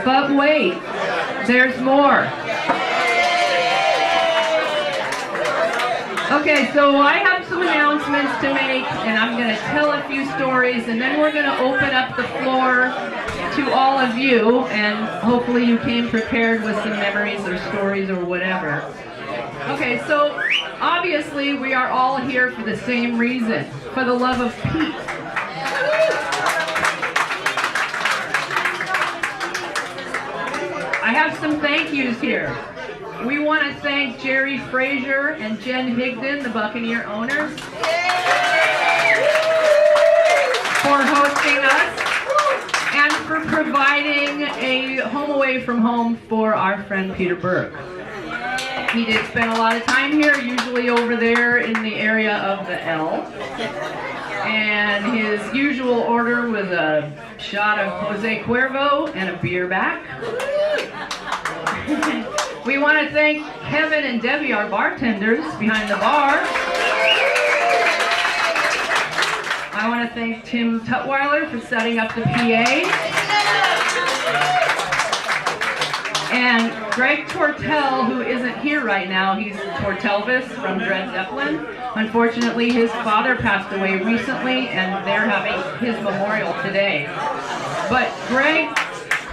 But wait, there's more. Okay, so I have some announcements to make, and I'm going to tell a few stories, and then we're going to open up the floor to all of you, and hopefully you came prepared with some memories or stories or whatever. Okay, so obviously we are all here for the same reason, for the love of Pete. I have some thank yous here. We want to thank Gerri, Frasier, and Jen Higdon, the Buccaneer owners, for hosting us and for providing a home away from home for our friend Peter Burke. He did spend a lot of time here, usually over there in the area of the L. And his usual order was a shot of Jose Cuervo and a beer back. We want to thank Kevin and Debbie, our bartenders behind the bar. I want to thank Tim Tutwiler for setting up the PA. And Greg Tortell, who isn't here right now, he's Tortellvis from Dred Zeppelin. Unfortunately, his father passed away recently, and they're having his memorial today. But Greg,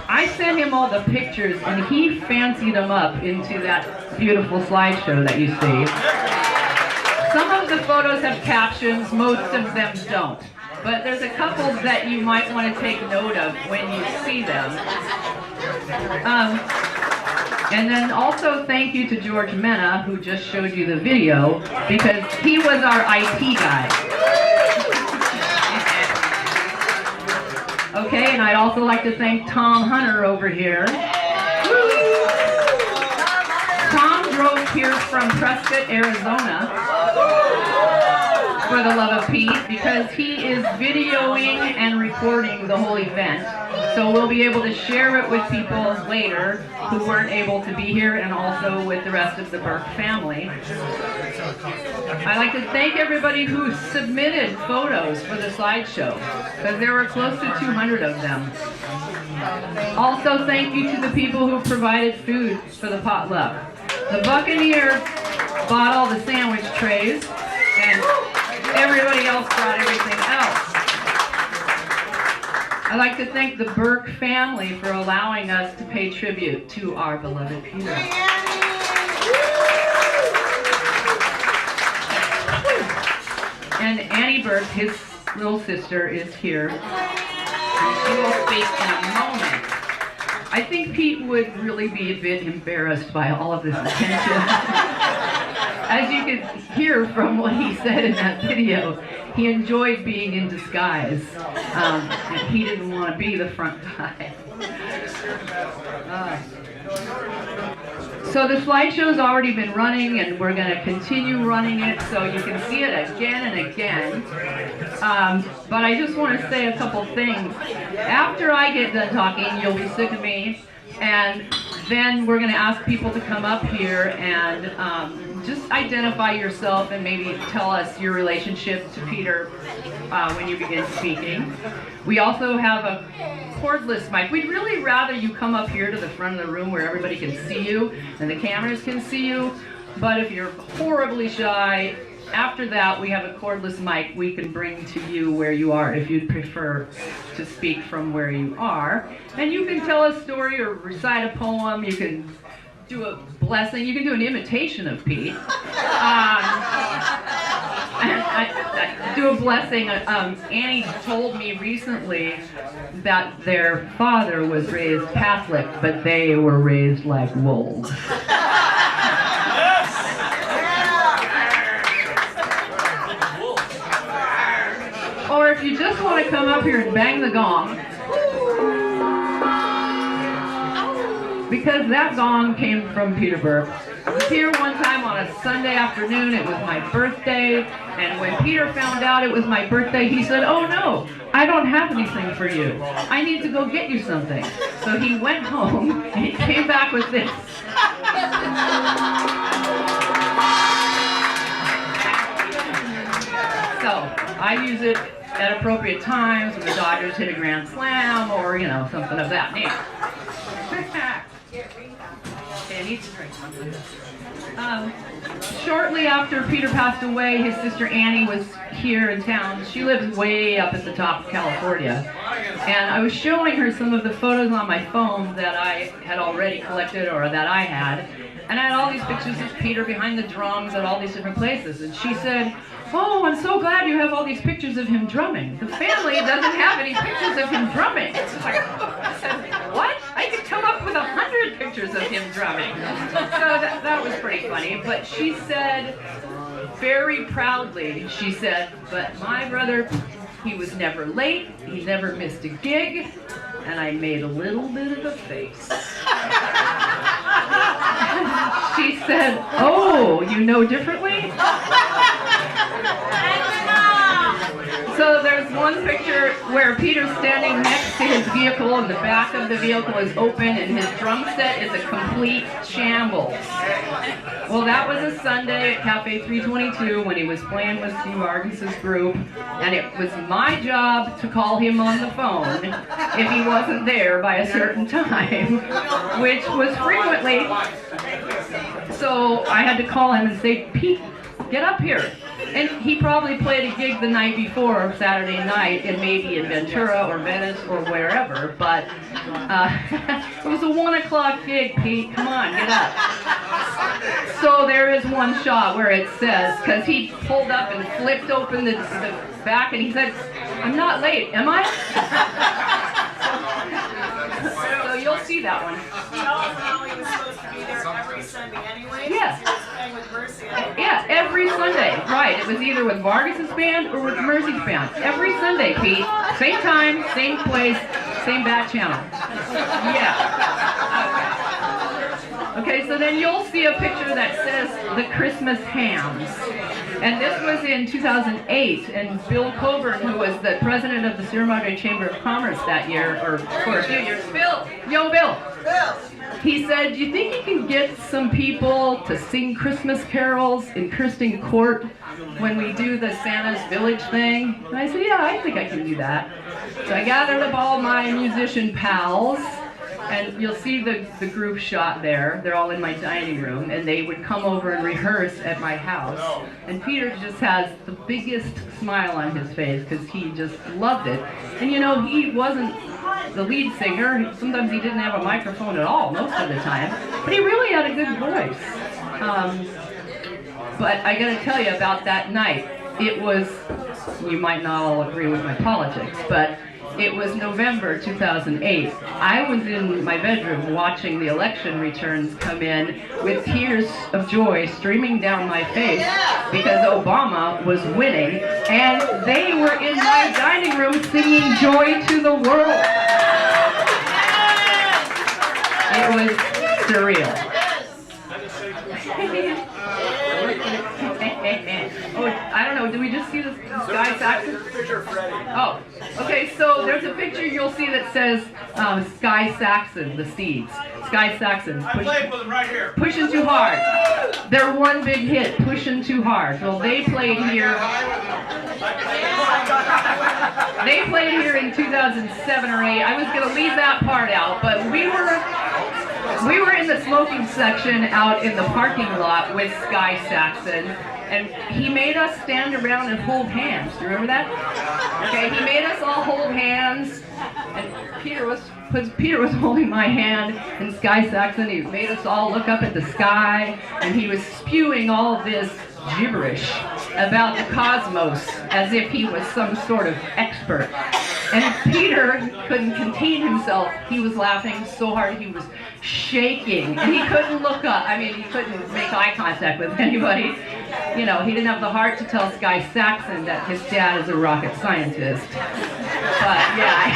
I sent him all the pictures, and he fancied them up into that beautiful slideshow that you see. Some of the photos have captions, most of them don't. But there's a couple that you might want to take note of when you see them. And then also thank you to Jorge Mena, who just showed you the video, because he was our IT guy. Okay, and I'd also like to thank Tom Hunter over here. Tom drove here from Prescott, Arizona, for the love of Pete, because he is videoing and recording the whole event. So we'll be able to share it with people later who weren't able to be here, and also with the rest of the Burke family. I'd like to thank everybody who submitted photos for the slideshow, because there were close to 200 of them. Also, thank you to the people who provided food for the potluck. The Buccaneer bought all the sandwich trays, and everybody else brought everything else. I'd like to thank the Burke family for allowing us to pay tribute to our beloved Peter. And Annie Burke, his little sister, is here. And she will speak in a moment. I think Pete would really be a bit embarrassed by all of this attention. As you can hear from what he said in that video, he enjoyed being in disguise, and he didn't want to be the front guy. So the slideshow's already been running, and we're going to continue running it so you can see it again and again. But I just want to say a couple things. After I get done talking, you'll be sick of me, and then we're going to ask people to come up here and just identify yourself and maybe tell us your relationship to Peter when you begin speaking. We also have a cordless mic. We'd really rather you come up here to the front of the room where everybody can see you and the cameras can see you. But if you're horribly shy, after that we have a cordless mic we can bring to you where you are if you'd prefer to speak from where you are. And you can tell a story or recite a poem. You can do a blessing. You can do an imitation of Pete. Do a blessing. Annie told me recently that their father was raised Catholic, but they were raised like wolves. Or if you just want to come up here and bang the gong, because that gong came from Peter Burke. I was here one time on a Sunday afternoon. It was my birthday, and when Peter found out it was my birthday, he said, "Oh no, I don't have anything for you. I need to go get you something." So he went home, and he came back with this. So I use it at appropriate times when the Dodgers hit a grand slam or, you know, something of that nature. Okay, I need to drink something. Shortly after Peter passed away, his sister Annie was here in town. She lives way up at the top of California. And I was showing her some of the photos on my phone that I had already collected or that I had. And I had all these pictures of Peter behind the drums at all these different places. And she said, "Oh, I'm so glad you have all these pictures of him drumming. The family doesn't have any pictures of him drumming." I said, "What? I could come up with 100 pictures of him drumming." So that was pretty funny. But she said, very proudly, she said, "But my brother, he was never late, he never missed a gig, and I made a little bit of a face." She said, "Oh, you know differently?" So there's one picture where Peter's standing next to his vehicle and the back of the vehicle is open and his drum set is a complete shambles. Well, that was a Sunday at Cafe 322 when he was playing with Steve Argis' group, and it was my job to call him on the phone if he wasn't there by a certain time, which was frequently. So I had to call him and say, "Pete, get up here." And he probably played a gig the night before, Saturday night, and maybe in Ventura or Venice or wherever, but it was a 1 o'clock gig, Pete. Come on, get up. So there is one shot where it says, because he pulled up and flipped open the back and he said, "I'm not late, am I?" So you'll see that one. Tell him how he was supposed to be there every Sunday anyway. Yeah. With Mercy. Yeah, every Sunday. Right. It was either with Vargas's band or with Mercy's band. Every Sunday, Pete. Same time, same place, same back channel. Yeah. Okay, so then you'll see a picture that says the Christmas Hams. And this was in 2008, and Bill Coburn, who was the president of the Sierra Madre Chamber of Commerce that year, or for a few years, Bill, Bill. He said, "Do you think you can get some people to sing Christmas carols in Kirsten Court when we do the Santa's Village thing?" And I said, "Yeah, I think I can do that." So I gathered up all my musician pals, and you'll see the group shot there. They're all in my dining room, and they would come over and rehearse at my house. And Peter just has the biggest smile on his face because he just loved it. And you know, he wasn't the lead singer. Sometimes he didn't have a microphone at all, most of the time. But he really had a good voice. But I gotta tell you about that night. It was, you might not all agree with my politics, but it was November 2008. I was in my bedroom watching the election returns come in with tears of joy streaming down my face because Obama was winning, and they were in my dining room singing "Joy to the World." It was surreal. Oh, I don't know, did we just see this Sky Saxon? Picture of Freddie. Oh, okay, so there's a picture you'll see that says Sky Saxon, the Seeds. Sky Saxon. I played with him right here. Pushing Too Hard. Their one big hit, Pushing Too Hard. Well, they played here. They played here in 2007 or 8. I was going to leave that part out, but we were in the smoking section out in the parking lot with Sky Saxon, and he made us stand around and hold hands. Do you remember that? Okay, he made us all hold hands, and Peter was holding my hand, and Sky Saxon, he made us all look up at the sky, and he was spewing all this gibberish about the cosmos as if he was some sort of expert. And Peter couldn't contain himself. He was laughing so hard he was shaking, and he couldn't look up. I mean, he couldn't make eye contact with anybody. You know, he didn't have the heart to tell Sky Saxon that his dad is a rocket scientist. But yeah,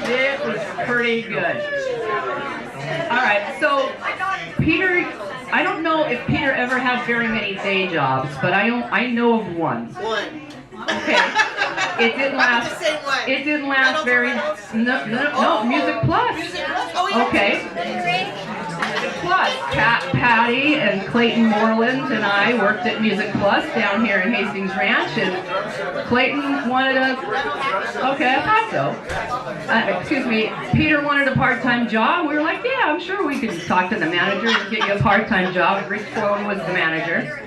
it was pretty good. All right, so Peter, I don't know if Peter ever had very many day jobs, but I know of one. Okay. It didn't last. It didn't last very. No, Music Plus. Okay. Plus. Patty and Clayton Moreland and I worked at Music Plus down here in Hastings Ranch, and Clayton wanted a, okay, I thought so. Excuse me, Peter wanted a part-time job. We were like, yeah, I'm sure we could talk to the manager and get you a part-time job. Rick Sloan was the manager.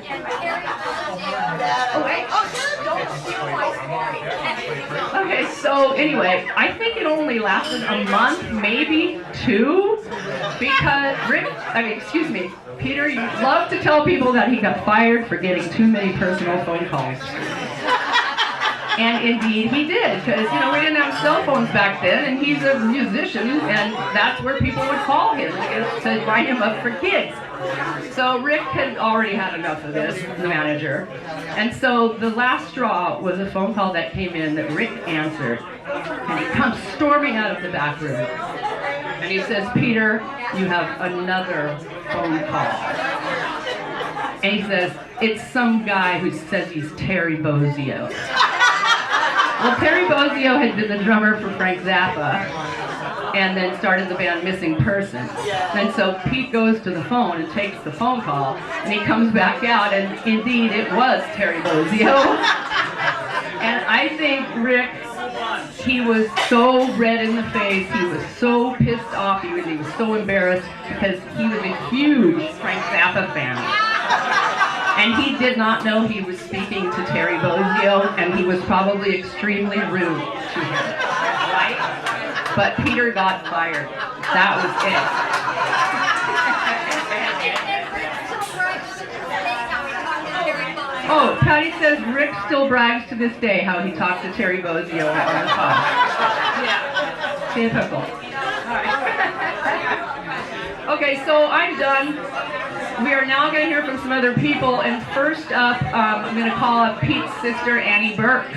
Okay, so anyway, I think it only lasted a month, maybe 2, because Peter, you love to tell people that he got fired for getting too many personal phone calls. And indeed he did, because, we didn't have cell phones back then, and he's a musician, and that's where people would call him to line him up for gigs. So Rick had already had enough of this, the manager. And so the last straw was a phone call that came in that Rick answered. And he comes storming out of the back room. And he says, Peter, you have another phone call. And he says, it's some guy who says he's Terry Bozzio. Well, Terry Bozzio had been the drummer for Frank Zappa, and then started the band Missing Persons. And so Pete goes to the phone and takes the phone call, and he comes back out, and indeed it was Terry Bozzio. And I think Rick, he was so red in the face, he was so pissed off, he was so embarrassed, because he was a huge Frank Zappa fan. And he did not know he was speaking to Terry Bozzio, and he was probably extremely rude to him, right? But Peter got fired. That was it. Oh, Patty says Rick still brags to this day how he talked to Terry Bozzio on the phone. Yeah, typical. All right. Okay, so I'm done. We are now going to hear from some other people, and first up, I'm going to call up Pete's sister, Annie Burke.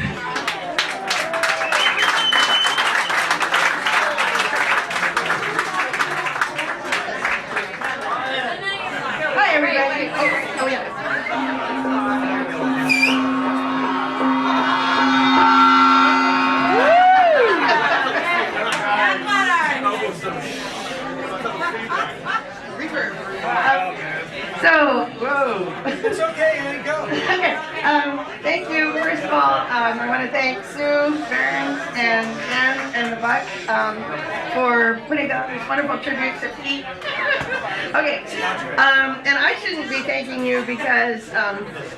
Hi, everybody. Oh yeah. So, whoa. It's okay, Annie, go. Okay, thank you. First of all, I want to thank Sue, Behrens, and Jen, and the Buck for putting up these wonderful tributes to Pete. Okay, and I shouldn't be thanking you because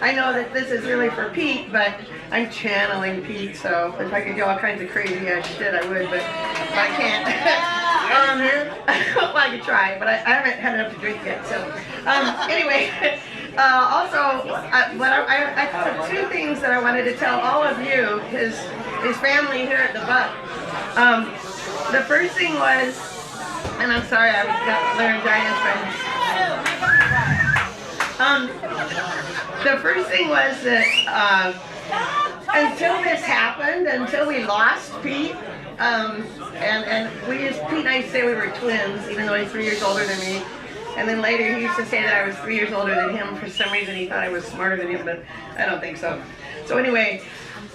I know that this is really for Pete, but I'm channeling Pete, so if I could do all kinds of crazy ass shit, I would, but I can't. Well, I could try, but I haven't had enough to drink yet, so. Anyway, also, I have 2 things that I wanted to tell all of you, his family here at the Buck. The first thing was, and I'm sorry, I got laryngitis, but the first thing was that until this happened, until we lost Pete, and we used, Pete and I used to say we were twins, even though he's 3 years older than me. And then later he used to say that I was 3 years older than him. For some reason he thought I was smarter than him, but I don't think so. So anyway,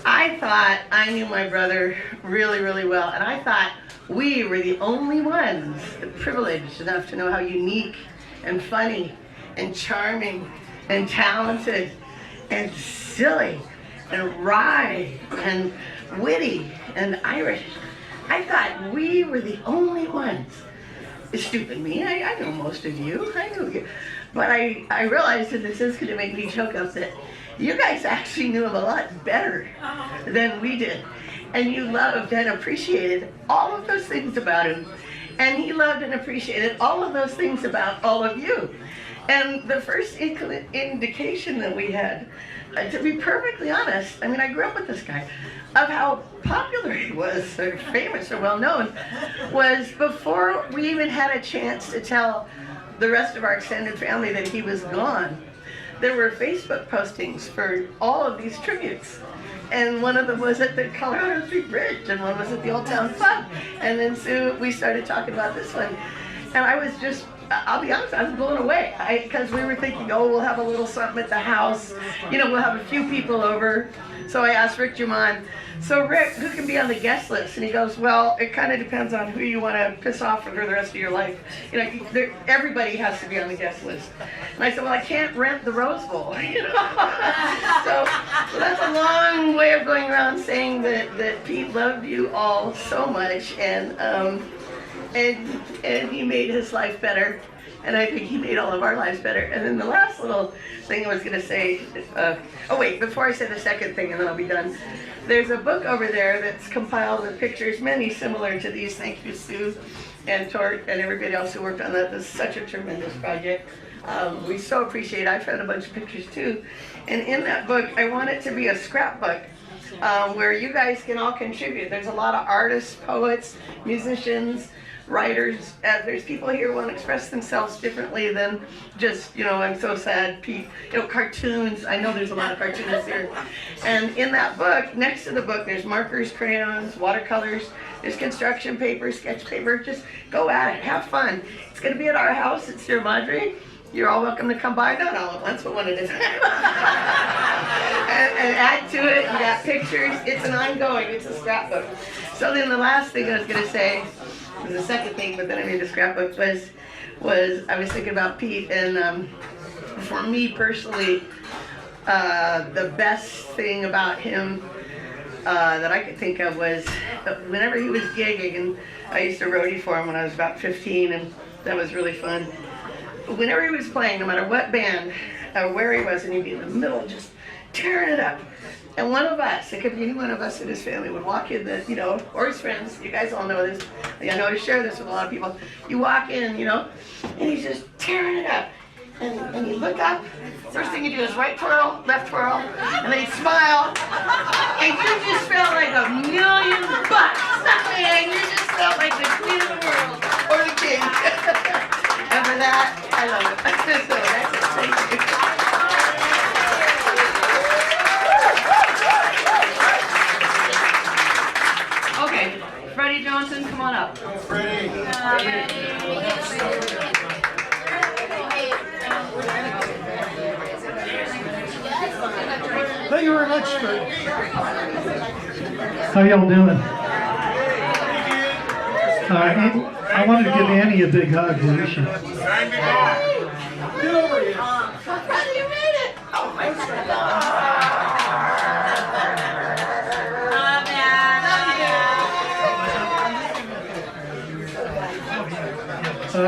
I thought I knew my brother really, really well. And I thought we were the only ones privileged enough to know how unique and funny and charming and talented and silly and wry and witty and Irish. I thought we were the only ones. Stupid me, I know most of you, I know you. But I realized that this is going to make me choke up that you guys actually knew him a lot better than we did. And you loved and appreciated all of those things about him. And he loved and appreciated all of those things about all of you. And the first indication that we had, to be perfectly honest, I mean, I grew up with this guy, of how popular he was, or famous, or well-known, was before we even had a chance to tell the rest of our extended family that he was gone. There were Facebook postings for all of these tributes. And one of them was at the Colorado Street Bridge, and one was at the Old Town Pub. And then Sue, we started talking about this one. And I was just I'll be honest, I was blown away. Because we were thinking, oh, we'll have a little something at the house. You know, we'll have a few people over. So I asked Rick Jumon, so Rick, who can be on the guest list? And he goes, well, it kind of depends on who you want to piss off for the rest of your life. You know, everybody has to be on the guest list. And I said, well, I can't rent the Rose Bowl. You know? So that's a long way of going around saying that Pete loved you all so much, and he made his life better. And I think he made all of our lives better. And then the last little thing I was going to say, oh wait, before I say the second thing and then I'll be done. There's a book over there that's compiled with pictures, many similar to these. Thank you, Sue and Tort and everybody else who worked on that. This is such a tremendous project. We so appreciate it. I found a bunch of pictures too. And in that book, I want it to be a scrapbook where you guys can all contribute. There's a lot of artists, poets, musicians, writers. There's people here who want to express themselves differently than just, you know, I'm so sad, Pete. You know, cartoons. I know there's a lot of cartoons here. And in that book, next to the book, there's markers, crayons, watercolors, there's construction paper, sketch paper. Just go at it. Have fun. It's going to be at our house. It's near Madre. You're all welcome to come by. Not all at once, but one at a time. and add to it. You got pictures. It's an ongoing. It's a scrapbook. So then the last thing I was going to say, the second thing, but then I made the scrapbook, was I was thinking about Pete, and for me personally, the best thing about him that I could think of was whenever he was gigging, and I used to roadie for him when I was about 15, and that was really fun. Whenever he was playing, no matter what band or where he was, and he'd be in the middle just tearing it up. And one of us, it could be any one of us in his family, would walk in, you know, or his friends, you guys all know this, I know I share this with a lot of people. You walk in, you know, and he's just tearing it up. And you look up, first thing you do is right twirl, left twirl, and then you smile, and you just felt like $1,000,000. And you just felt like the queen of the world, or the king. And for that, I love it. So that's it, thank you. Okay, Freddie Johnson, come on up. Freddie. Thank you very much, Freddie. How y'all doing? I wanted to give Annie a big hug. Time to go. Get over here. Freddie, you made it! Oh my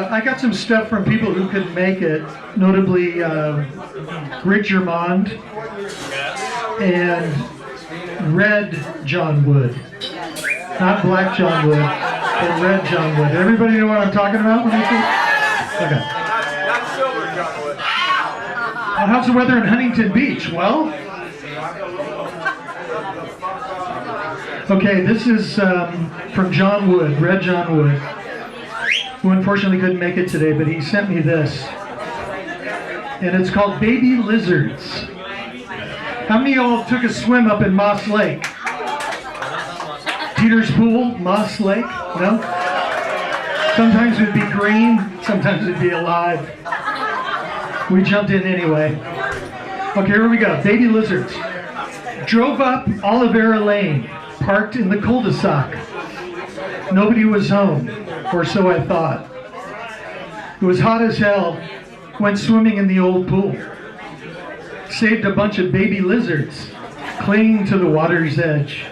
I got some stuff from people who couldn't make it, notably Rick Germond and Red John Wood. Not Black John Wood, but Red John Wood. Everybody know what I'm talking about when I say? Okay. Not silver, John Wood. Well, how's the weather in Huntington Beach? Well, okay, this is from John Wood, Red John Wood, who unfortunately couldn't make it today, but he sent me this. And it's called Baby Lizards. How many of y'all took a swim up in Moss Lake? Peter's Pool, Moss Lake? No? Sometimes it'd be green, sometimes it'd be alive. We jumped in anyway. Okay, here we go. Baby Lizards. Drove up Olivera Lane, parked in the cul-de-sac. Nobody was home, or so I thought. It was hot as hell. Went swimming in the old pool. Saved a bunch of baby lizards, clinging to the water's edge.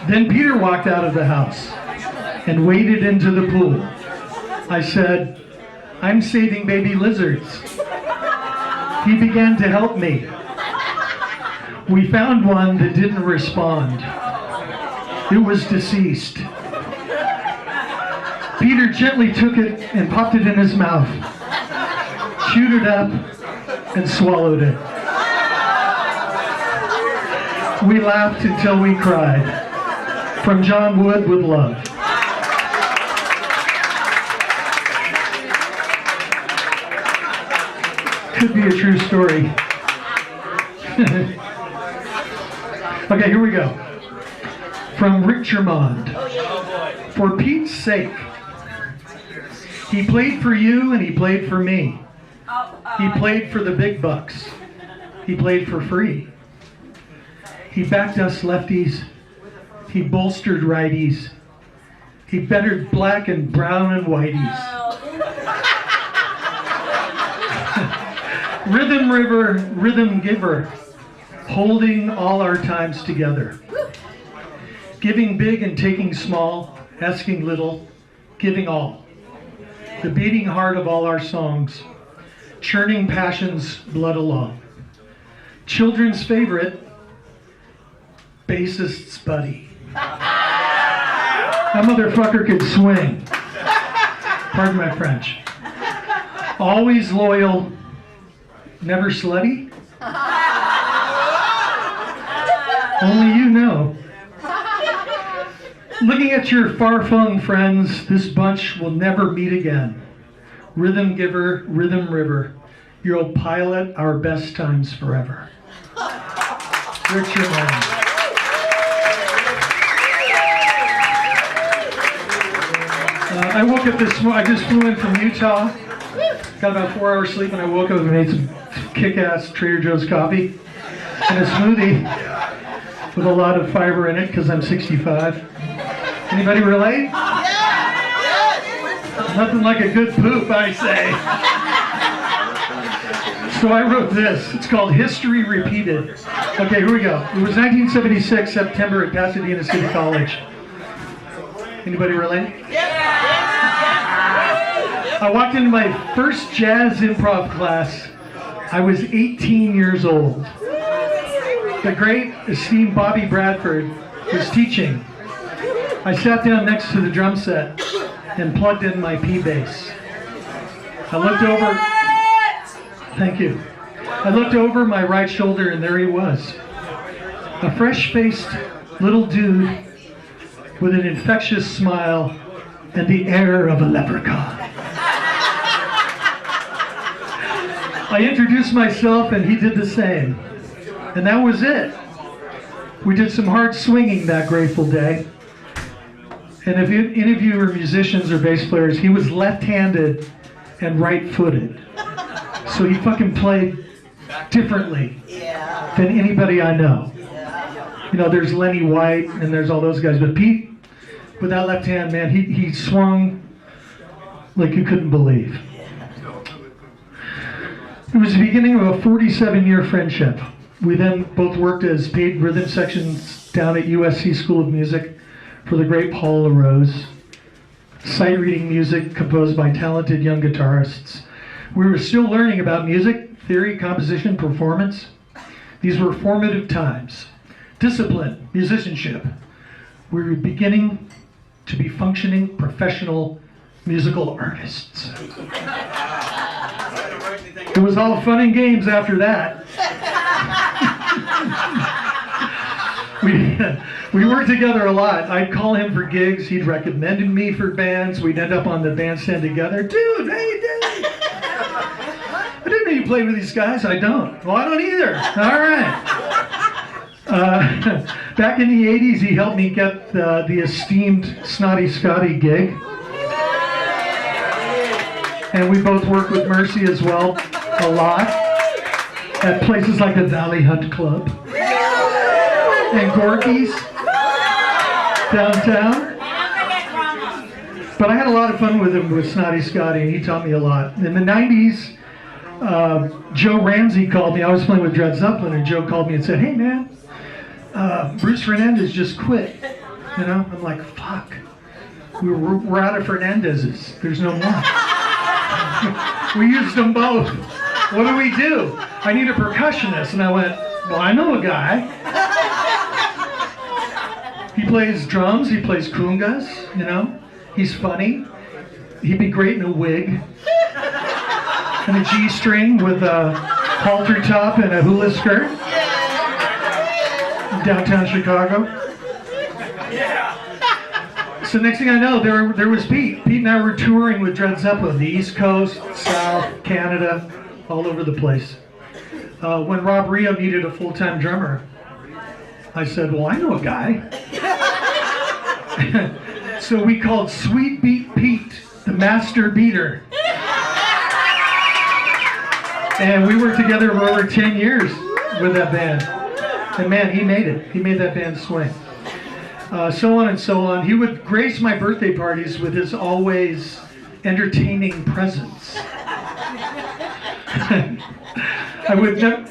Then Peter walked out of the house and waded into the pool. I said, "I'm saving baby lizards." He began to help me. We found one that didn't respond. It was deceased. Peter gently took it and popped it in his mouth, chewed it up, and swallowed it. We laughed until we cried. From John Wood with love. Could be a true story. Okay, here we go. From Rick Germond. For Pete's sake, He played for you and he played for me. He played for the big bucks. He played for free. He backed us lefties. He bolstered righties. He bettered black and brown and whiteys. Rhythm river, rhythm giver, holding all our times together. Giving big and taking small, asking little, giving all. The beating heart of all our songs, churning passion's blood along. Children's favorite, bassist's buddy. That motherfucker could swing. Pardon my French. Always loyal, never slutty. Only you know. Looking at your far-flung friends, this bunch will never meet again. Rhythm giver, rhythm river, you'll pilot our best times forever. Richard Moran. I woke up this morning, I just flew in from Utah, got about 4 hours sleep, and I woke up and made some kick-ass Trader Joe's coffee and a smoothie with a lot of fiber in it because I'm 65. Anybody relate? Nothing like a good poop, I say. So I wrote this. It's called History Repeated. Okay, here we go. It was 1976, September at Pasadena City College. Anybody relate? I walked into my first jazz improv class. I was 18 years old. The great, esteemed Bobby Bradford was teaching. I sat down next to the drum set and plugged in my P bass. I looked over. Thank you. I looked over my right shoulder and there he was. A fresh-faced little dude with an infectious smile and the air of a leprechaun. I introduced myself and he did the same. And that was it. We did some hard swinging that grateful day. And if any of you are musicians or bass players, he was left-handed and right-footed. So he fucking played differently than anybody I know. You know, there's Lenny White and there's all those guys, but Pete, with that left hand, man, he swung like you couldn't believe. It was the beginning of a 47-year friendship. We then both worked as paid rhythm sections down at USC School of Music for the great Paul LaRose. Sight reading music composed by talented young guitarists. We were still learning about music, theory, composition, performance. These were formative times. Discipline, musicianship. We were beginning to be functioning professional musical artists. It was all fun and games after that. We worked together a lot. I'd call him for gigs. He'd recommended me for bands. We'd end up on the bandstand together. Dude, hey, dude. I didn't know you played with these guys. I don't. Well, I don't either. All right. Back in the 80s, he helped me get the esteemed Snotty Scotty gig. And we both worked with Mercy as well, a lot, at places like the Valley Hunt Club and Gorky's downtown. But I had a lot of fun with him, with Snotty Scotty, and he taught me a lot. In the 90s, Joe Ramsey called me. I was playing with Dred Zeppelin, and Joe called me and said, "Hey man, Bruce Fernandez just quit." You know, I'm like, fuck. We're out of Fernandez's. There's no more. We used them both. What do we do? I need a percussionist. And I went, well, I know a guy. He plays drums, he plays congas, you know. He's funny. He'd be great in a wig. And a G-string with a halter top and a hula skirt. In downtown Chicago. So next thing I know, there was Pete. Pete and I were touring with Dred Zeppelin, the East Coast, South, Canada, all over the place. When Rob Rio needed a full-time drummer, I said, well, I know a guy. So we called Sweet Beat Pete the master beater. And we worked together for over 10 years with that band. And man, he made it. He made that band swing. So on and so on. He would grace my birthday parties with his always entertaining presence.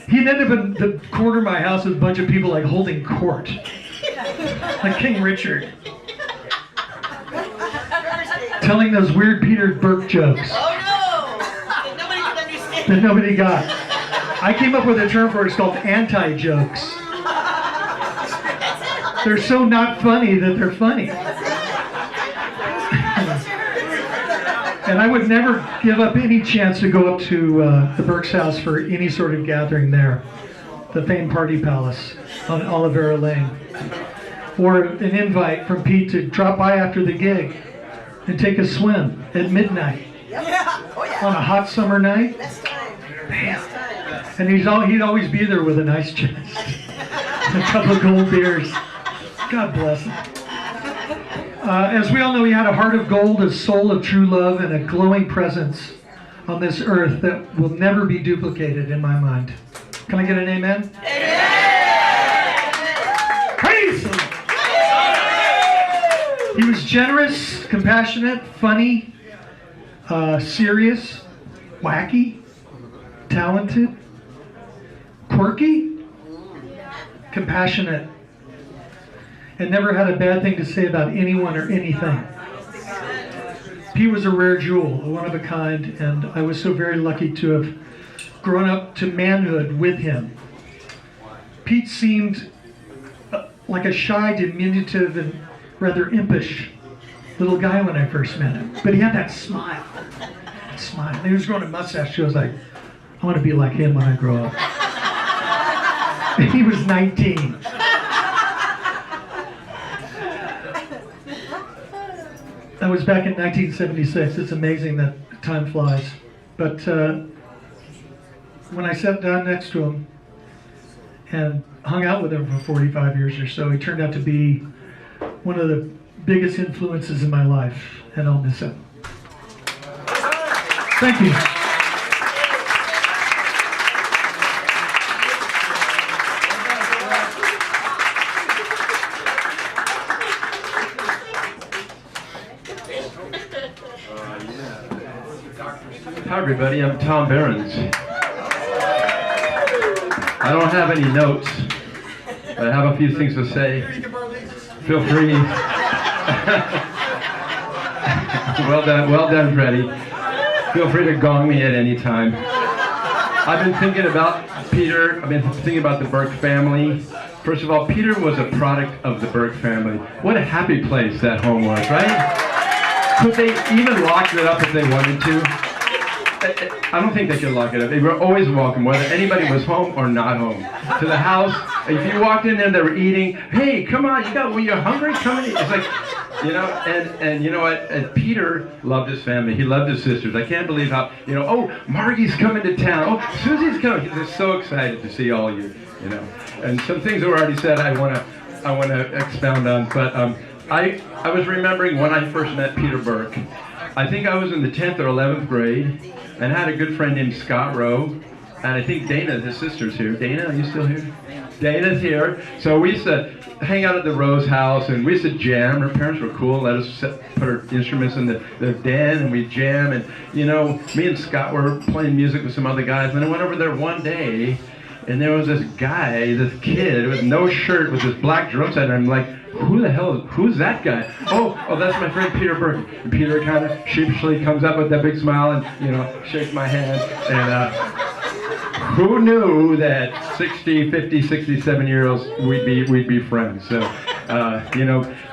He'd end up in the corner of my house with a bunch of people like holding court. Like King Richard. Telling those weird Peter Burke jokes. Oh no! Nobody can understand. That nobody got. I came up with a term for it. It's called anti-jokes. They're so not funny that they're funny. And I would never give up any chance to go up to the Burke's house for any sort of gathering there. The famed Party Palace on Olivera Lane. Or an invite from Pete to drop by after the gig and take a swim at midnight. On a hot summer night. Bam. And he'd always be there with a nice chest. A couple of gold beers. God bless him. As we all know, he had a heart of gold, a soul of true love, and a glowing presence on this earth that will never be duplicated in my mind. Can I get an amen? Amen! Praise him! He was generous, compassionate, funny, serious, wacky, talented, quirky, compassionate, and never had a bad thing to say about anyone or anything. He was a rare jewel, a one of a kind, and I was so very lucky to have grown up to manhood with him. Pete seemed like a shy, diminutive, and rather impish little guy when I first met him, but he had that smile. And he was growing a mustache. She was like, I want to be like him when I grow up. And he was 19. That was back in 1976. It's amazing that time flies. But when I sat down next to him and hung out with him for 45 years or so, he turned out to be one of the biggest influences in my life, and I'll miss him. Thank you. Hi everybody, I'm Tom Behrens. I don't have any notes, but I have a few things to say. Feel free. well done, Freddie. Feel free to gong me at any time. I've been thinking about Peter. I've been thinking about the Burke family. First of all, Peter was a product of the Burke family. What a happy place that home was, right? Could they even lock it up if they wanted to? I don't think they could lock it up. They were always welcome, whether anybody was home or not home. To the house, if you walked in there, they were eating. Hey, come on, when you're hungry, come and eat. It's like, and you know what? And Peter loved his family. He loved his sisters. I can't believe how, oh, Margie's coming to town. Oh, Susie's coming. They're so excited to see all you, And some things were already said I want to expound on. But I was remembering when I first met Peter Burke. I think I was in the 10th or 11th grade. And I had a good friend named Scott Rowe, and I think Dana, his sister's here. Dana, are you still here? Dana's here. So we used to hang out at the Rowe's house, and we used to jam. Her parents were cool, let us put our instruments in the den, and we'd jam. And, me and Scott were playing music with some other guys. And I went over there one day, and there was this guy, this kid with no shirt with this black drum set, and I'm like, who's that guy? Oh, that's my friend Peter Burke. And Peter kind of sheepishly comes up with that big smile and, shakes my hand. And who knew that 60, 50, 67-year-olds we'd be friends? So,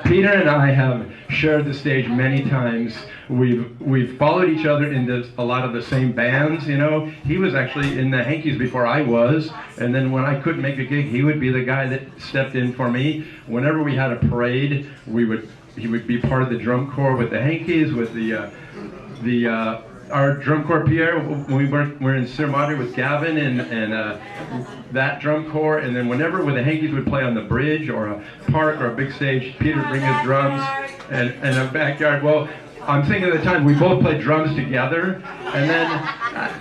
Peter and I have shared the stage many times. We've followed each other into a lot of the same bands, He was actually in the Hankies before I was, and then when I couldn't make a gig, he would be the guy that stepped in for me. Whenever we had a parade, he would be part of the drum corps with the Hankies, with our drum corps Pierre, when we were in Sir Madre with Gavin and that drum corps, and then whenever the Hankies would play on the bridge or a park or a big stage, Peter would bring his drums and a backyard. Well, I'm thinking of the time we both played drums together, and then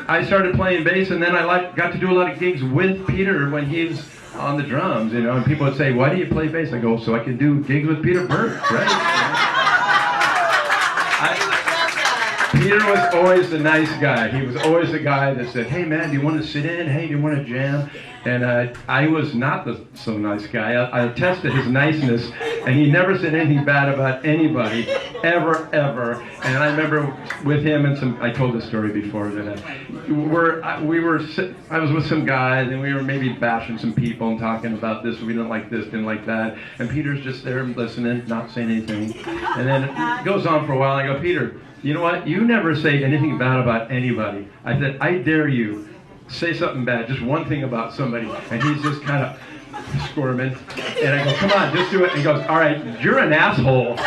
I started playing bass, and then I got to do a lot of gigs with Peter when he's on the drums, you know, and people would say, why do you play bass? I go, so I can do gigs with Peter Burke, right? Peter was always the nice guy. He was always the guy that said, hey man, do you want to sit in? Hey, do you want to jam? And I was not the so nice guy. I attested his niceness, and he never said anything bad about anybody, ever, ever. And I remember with him and I told this story before, that I was with some guys, and we were maybe bashing some people and talking about this, we didn't like this, didn't like that. And Peter's just there listening, not saying anything. And then it goes on for a while, and I go, Peter, you know what? You never say anything bad about anybody. I said, I dare you. Say something bad, just one thing about somebody. And he's just kind of squirming. And I go, come on, just do it. And he goes, all right, you're an asshole.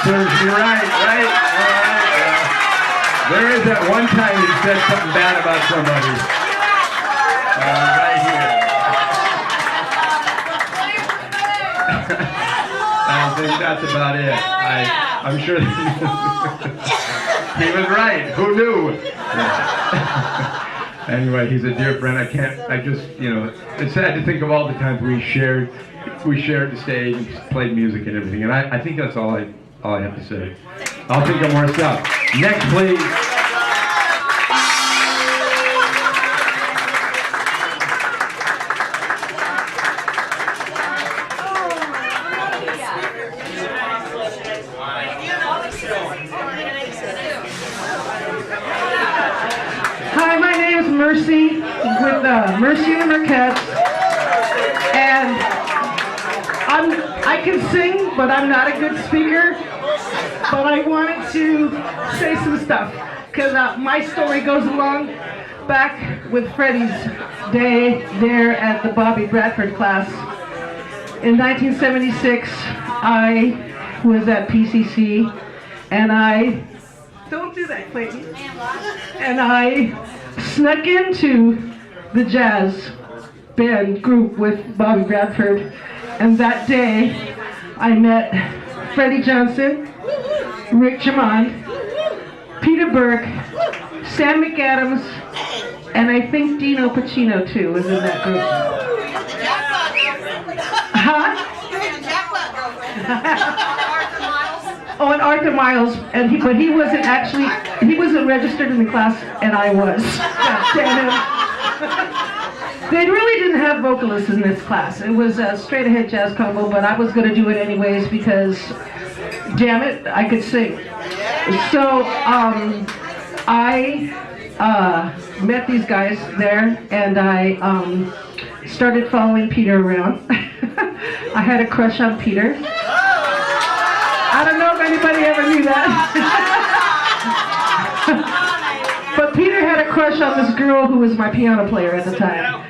Serves you right, right? All right, yeah. There is that one time he said something bad about somebody. Right here. I think that's about it. I'm sure he was right. Who knew? Yeah. Anyway, he's a dear friend. I just, you know, it's sad to think of all the times we shared the stage and played music and everything. And I think that's all I have to say. I'll think of more stuff. Next, please. Hi, my name is Mercy with Mercy and the Marquettes, and I can sing, but I'm not a good speaker. But I wanted to say some stuff because my story goes along back with Freddie's day there at the Bobby Bradford class. In 1976, I was at PCC, and don't do that, Clayton. And I snuck into the jazz band group with Bobby Bradford. And that day, I met Freddie Johnson, Rick Jamond, Peter Burke, Sam McAdams, and I think Dino Pacino too was in that group. Huh? Oh, and Arthur Miles, but he wasn't registered in the class, and I was. They really didn't have vocalists in this class. It was a straight ahead jazz combo, but I was going to do it anyways because, damn it, I could sing. So I met these guys there, and I started following Peter around. I had a crush on Peter. I don't know if anybody ever knew that. But Peter had a crush on this girl who was my piano player at the time.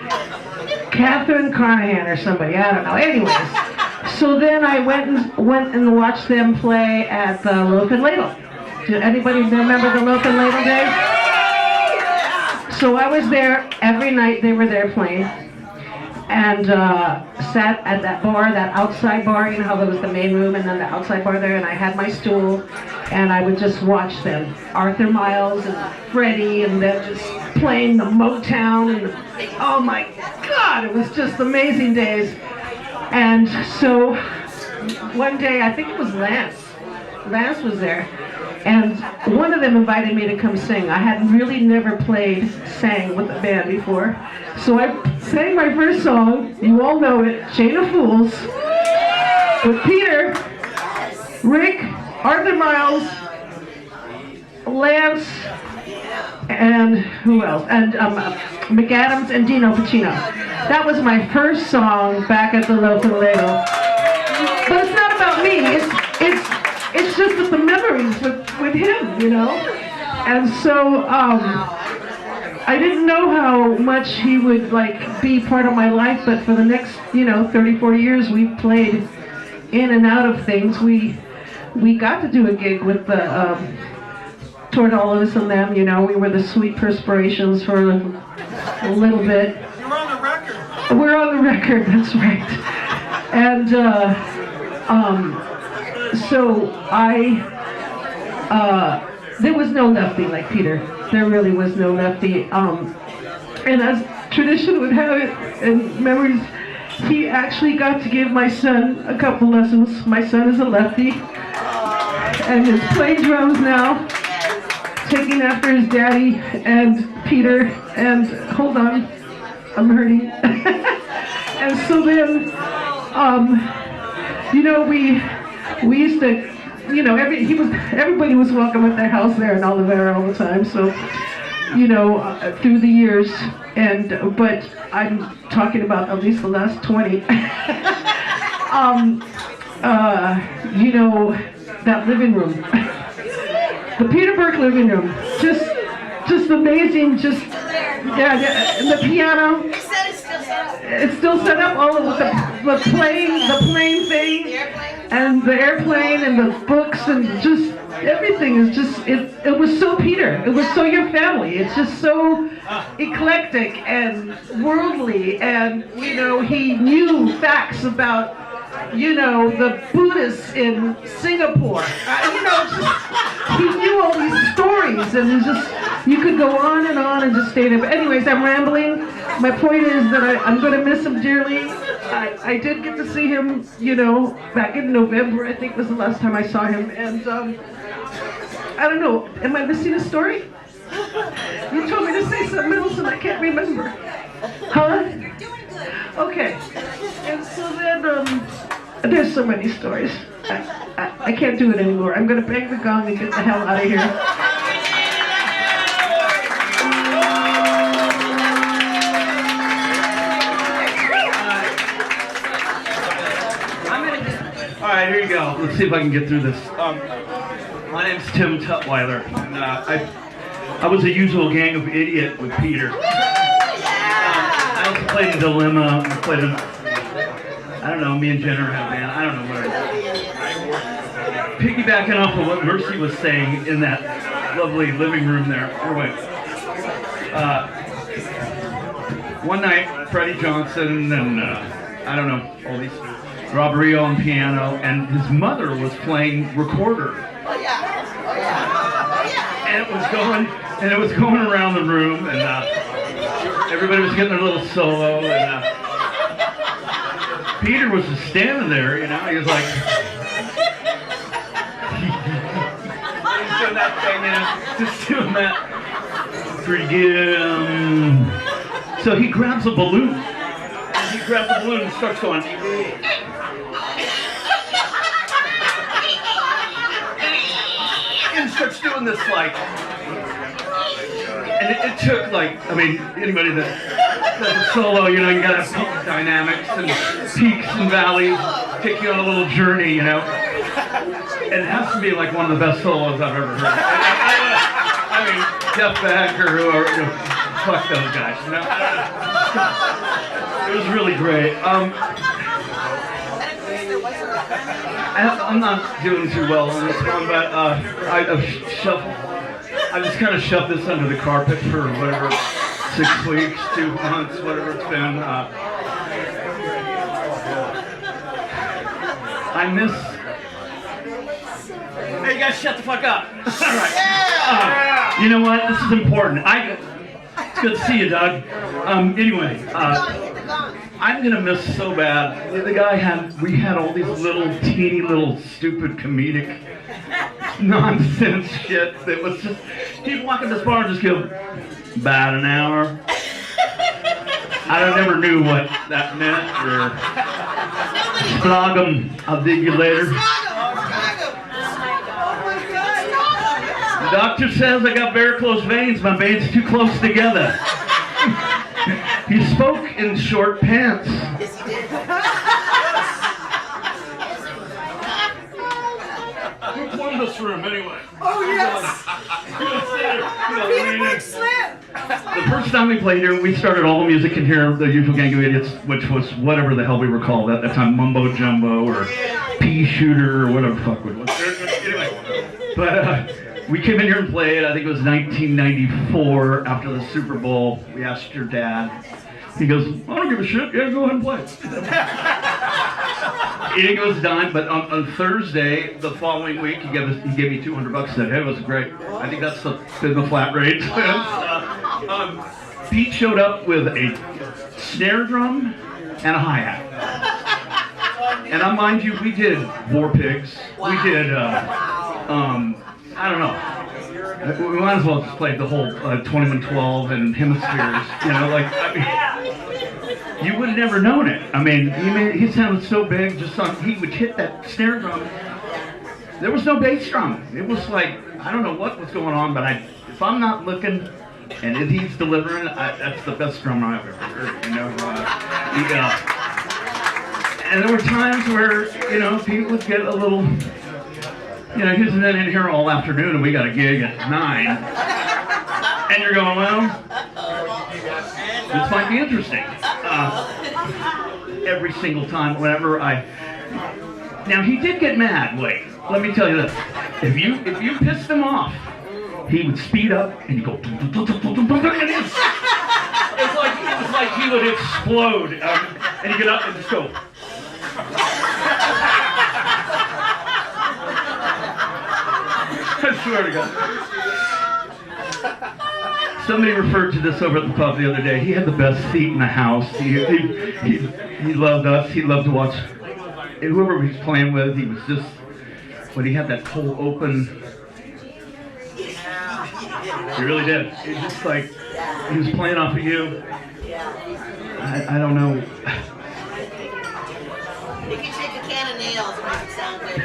Catherine Carnahan or somebody, I don't know. Anyways, so then I went and watched them play at the Loaf and Ladle. Did anybody remember the Loaf and Ladle days? So I was there every night they were there playing. And sat at that bar, that outside bar, you know how there was the main room and then the outside bar there, and I had my stool, and I would just watch them. Arthur Miles and Freddie, and them just playing the Motown, and oh my God, it was just amazing days. And so one day, I think it was Lance was there, and one of them invited me to come sing. I had really never sang with a band before. So I sang my first song, you all know it, Chain of Fools, with Peter, Rick, Arthur Miles, Lance, and who else? And McAdams and Dino Pacino. That was my first song back at the Loaf and Ladle. But it's not about me, it's just that the memories with him, you know? And so, I didn't know how much he would be part of my life, but for the next 30, 40 years we played in and out of things. We got to do a gig with the Tortell and them, we were the Sweet Perspirations for a little bit. You're on the record. We're on the record, that's right. And so there was no lefty like Peter. There really was no lefty. And as tradition would have it, and memories, he actually got to give my son a couple lessons. My son is a lefty, and is playing drums now, taking after his daddy and Peter. And hold on, I'm hurting. And so then, you know, we used to, you know, everybody was welcome at their house there in Olivera all the time. So, you know, through the years, but I'm talking about at least the last 20. You know, that living room, the Peter Burke living room, just amazing. Just yeah, and the piano. It's still set up. All of the plane thing, and the airplane, and the books, and just everything is just. It was so Peter. It was so your family. It's just so eclectic and worldly, and you know he knew facts about, you know, the Buddhists in Singapore. You know, he knew all these stories, and it's just, you could go on and just stay there. But anyways, I'm rambling. My point is that I'm going to miss him dearly. I did get to see him, you know, back in November, I think was the last time I saw him. And I don't know, am I missing a story? You told me to say something else and I can't remember. Huh? Okay. And so then, there's so many stories. I can't do it anymore. I'm going to bang the gong and get the hell out of here. All right, here you go. Let's see if I can get through this. My name's Tim Tutwiler, and I was a usual gang of idiot with Peter. I also played in Dilemma. I played in, I don't know, me and Jenner had a band. I don't know what it is. Piggybacking off of what Emcee was saying in that lovely living room there. Anyway, one night, Freddie Johnson and I don't know, all these Robberio on piano, and his mother was playing recorder. And it was going around the room, and everybody was getting their little solo, and Peter was just standing there, you know, he was like, he's doing that thing, you know, just doing that. Pretty good. So he grabs a balloon, and starts going, and starts doing this, like, and it took, like, I mean, anybody that does a solo, you know, you gotta have peak dynamics and peaks and valleys, take you on a little journey, you know. And it has to be like one of the best solos I've ever heard. I mean, Jeff Beck or whoever, you know, fuck those guys, you know. It was really great. I'm not doing too well on this one, but I just kind of shoved this under the carpet for whatever, 6 weeks, 2 months, whatever it's been. I miss. Hey, you guys, shut the fuck up. All right. You know what? This is important. It's good to see you, Doug. Anyway. I'm gonna miss so bad. The guy we had all these teeny little stupid comedic nonsense shit that was just, he'd walk in this bar and just go, about an hour. I never knew what that meant, or flog 'em, I'll dig you later. The doctor says I got varicose veins, my veins too close together. He spoke in short pants. Yes, he did. Who plumbed this room anyway? Oh, yes. Peter Burke Slim. The first time we played here, we started all the music in here, the usual gang of idiots, which was whatever the hell we were called at that time, Mumbo Jumbo or Pea Shooter or whatever the fuck we was. Anyway, but we came in here and played, I think it was 1994, after the Super Bowl. We asked your dad. He goes, I don't give a shit, yeah, go ahead and play. He didn't give us a dime, but on Thursday, the following week, he gave me $200 and said, hey, it was great. I think that's been the flat rate. Pete showed up with a snare drum and a hi-hat. And mind you, we did War Pigs. We did, I don't know. We might as well just play the whole 2112 and Hemispheres, you know, like, I mean, you would have never known it. I mean, he sounded so big, he would hit that snare drum. There was no bass drum. It was like, I don't know what was going on, but if I'm not looking, and if he's delivering, that's the best drummer I've ever heard, you know. And there were times where, you know, Pete would get a little, you know, he's been in here all afternoon and we got a gig at 9. And you're going, well, this might be interesting. Every single time, whenever now he did get mad, wait, let me tell you this. If you pissed him off, he would speed up and you go, and it was like he would explode. And he'd get up and just go. I swear to God. Somebody referred to this over at the pub the other day. He had the best seat in the house. He loved us. He loved to watch whoever he was playing with. He was just, when he had that whole open, he really did. It was just like, he was playing off of you. I don't know. He could take a can of nails and make it sound good.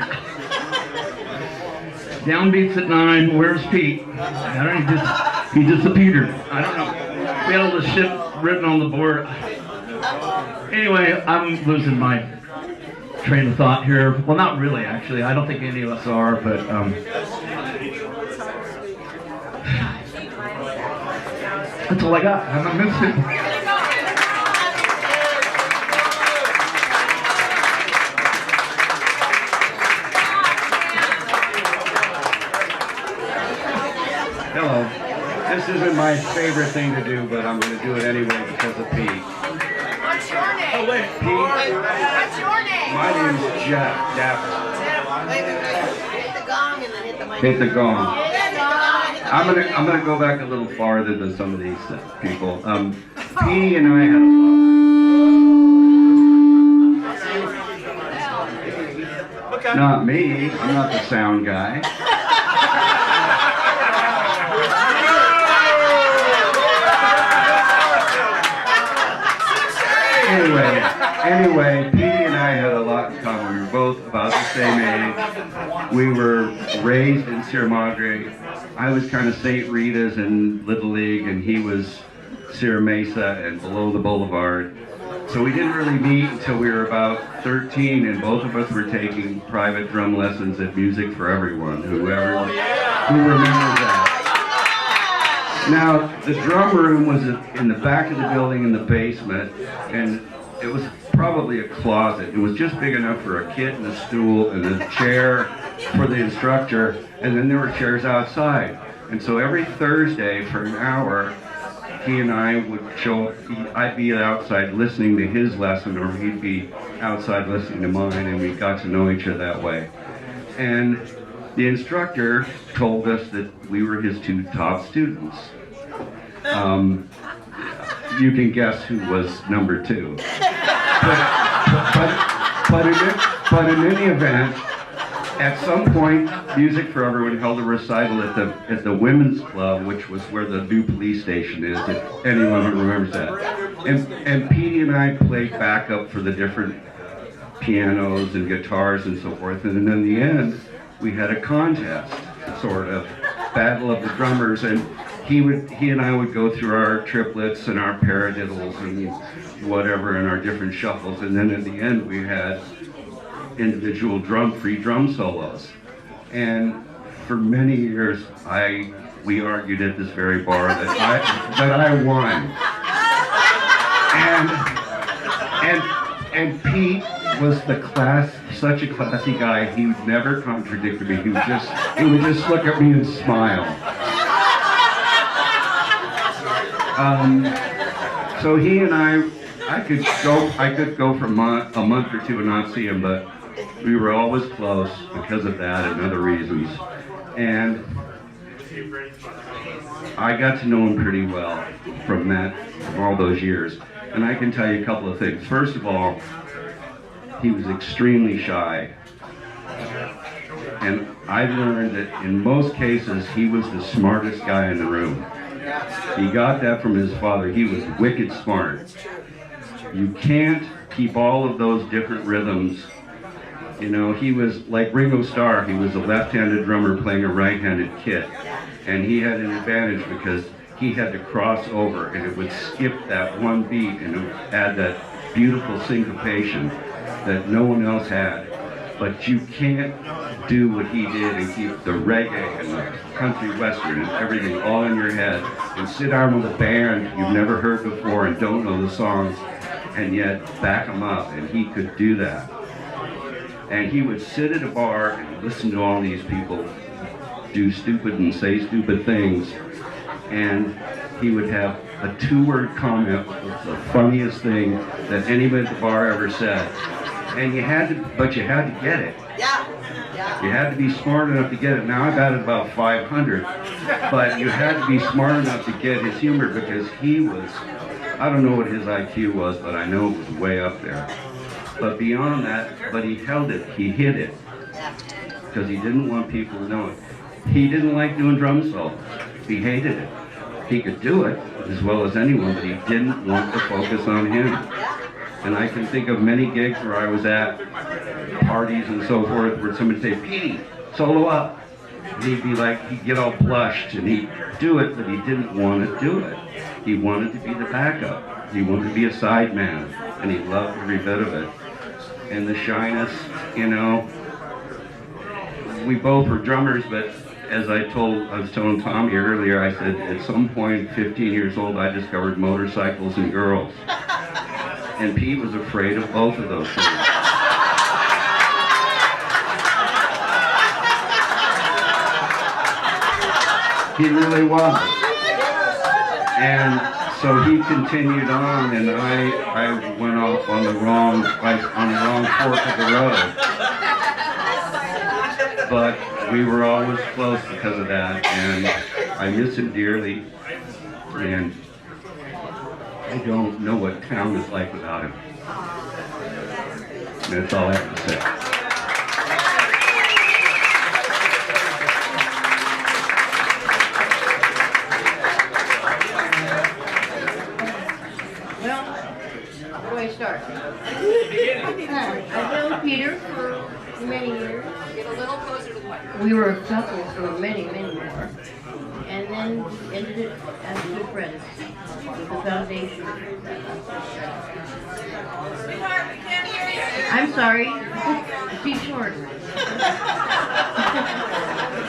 Downbeats at 9. Where's Pete? I don't know. He disappeared. I don't know. We had all this shit written on the board. Anyway, I'm losing my train of thought here. Well, not really, actually. I don't think any of us are, but that's all I got. I'm missing. Hello. This isn't my favorite thing to do, but I'm going to do it anyway because of Pete. What's your name? Oh, wait. Pete? What's your name? My name's Jeff Dapper. Wait. Hit the gong and then hit the mic. Hit the gong. Hit the gong. I'm gonna go back a little farther than some of these people. Petey and I had a Not me. I'm not the sound guy. Anyway, Petey and I had a lot in common. We were both about the same age. We were raised in Sierra Madre. I was kind of St. Rita's in Little League, and he was Sierra Mesa and below the Boulevard. So we didn't really meet until we were about 13, and both of us were taking private drum lessons at Music for Everyone, who remembers that. Now, the drum room was in the back of the building in the basement, and it was probably a closet. It was just big enough for a kit and a stool and a chair for the instructor, and then there were chairs outside. And so every Thursday for an hour, he and I would I'd be outside listening to his lesson, or he'd be outside listening to mine, and we got to know each other that way. And the instructor told us that we were his 2 top students. You can guess who was number 2. But in any event, at some point, Music for Everyone held a recital at the Women's Club, which was where the new police station is, if anyone who remembers that. And Petey and I played backup for the different pianos and guitars and so forth. And then in the end, we had a contest, sort of, battle of the drummers, and he and I would go through our triplets and our paradiddles and whatever and our different shuffles, and then in the end we had individual free drum solos. And for many years we argued at this very bar that I won. And Pete was such a classy guy. He never contradicted me. He would just look at me and smile. So he and I could go for a month or 2 and not see him, but We were always close because of that and other reasons. And I got to know him pretty well from all those years. And I can tell you a couple of things. First of all, he was extremely shy. And I've learned that in most cases, he was the smartest guy in the room. He got that from his father. He was wicked smart. You can't keep all of those different rhythms. You know, he was like Ringo Starr. He was a left-handed drummer playing a right-handed kit. And he had an advantage because he had to cross over and it would skip that one beat and it would add that beautiful syncopation that no one else had. But you can't do what he did and keep the reggae and the country western and everything all in your head and sit down with a band you've never heard before and don't know the songs and yet back them up, and he could do that. And he would sit at a bar and listen to all these people do stupid and say stupid things, and he would have a two-word comment that was the funniest thing that anybody at the bar ever said. And you had to get it. Yeah. You had to be smart enough to get it. Now I got it about 500, but you had to be smart enough to get his humor because he was, I don't know what his IQ was, but I know it was way up there. But beyond that, but he held it, he hid it, because he didn't want people to know it. He didn't like doing drum solos. He hated it. He could do it as well as anyone, but he didn't want to focus on him. And I can think of many gigs where I was at parties and so forth where somebody would say, Petey, solo up. And he'd be like, he'd get all blushed and he'd do it, but he didn't want to do it. He wanted to be the backup. He wanted to be a side man, and he loved every bit of it. And the shyness, you know, we both were drummers, but as I was telling Tommy earlier, I said at some point, 15 years old, I discovered motorcycles and girls. And Pete was afraid of both of those things. He really was. And so he continued on, and I went off on the wrong fork of the road. But we were always close because of that, and I miss him dearly. And I don't know what town is like without him. And that's all I have to say. Well, where do I start? I've known Peter for many years. Get a little closer to the mic. We were a couple for many, many more. And then we ended it as good friends. With the foundation. I'm sorry. She's short.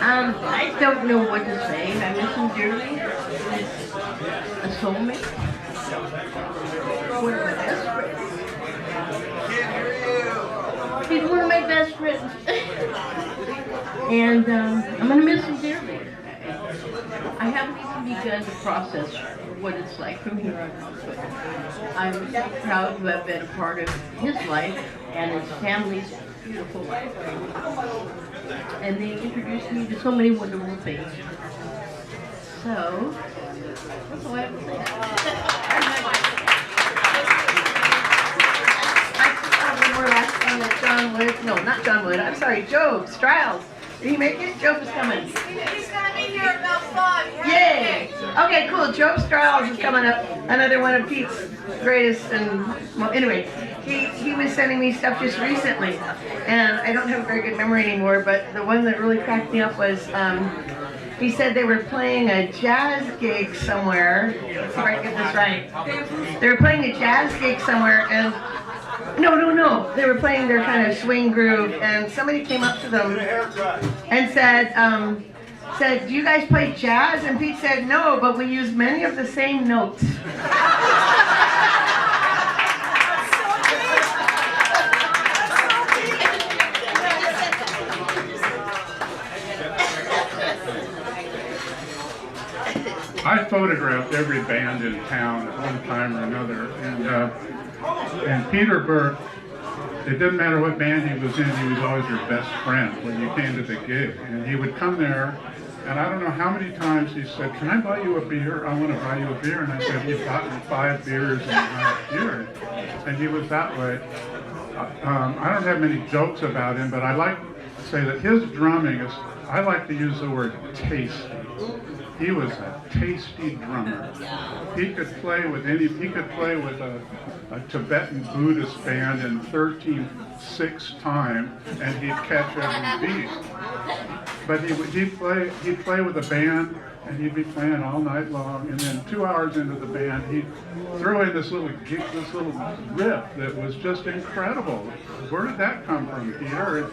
I don't know what to say. I miss him dearly. He's a soulmate. One of my best friends. He's one of my best friends. And I'm going to miss him dearly. I haven't even begun to process what it's like from here on out, but I'm so proud to have been a part of his life and his family's beautiful life. And they introduced me to so many wonderful things. So, that's all I have to say. I have one more last thing that John Wood, no, not John Wood, I'm sorry, Job Striles. Did he make it? Job is coming. He's gonna be here about 5. Yay! Okay, cool. Job Striles is coming up. Another one of Pete's greatest. And well, anyway, he was sending me stuff just recently, and I don't have a very good memory anymore. But the one that really cracked me up was he said they were playing a jazz gig somewhere. Let's see if I can get this right. They were playing a jazz gig somewhere, and no. They were playing their kind of swing groove, and somebody came up to them and said, "Do you guys play jazz?" And Pete said, "No, but we use many of the same notes." I photographed every band in town at one time or another, and Peter Burke it didn't matter what band he was in, he was always your best friend when you came to the gig. And he would come there, and I don't know how many times he said, "Can I buy you a beer? I want to buy you a beer." And I said, "You bought me 5 beers in the last year." And he was that way. I don't have many jokes about him, but I like to say that his drumming is, I like to use the word tasty. He was a tasty drummer. He could play with a Tibetan Buddhist band in 13/6 time, and he'd catch every beat. But he'd play with a band, and he'd be playing all night long, and then 2 hours into the band, he'd throw in this little riff that was just incredible. Where did that come from, Peter?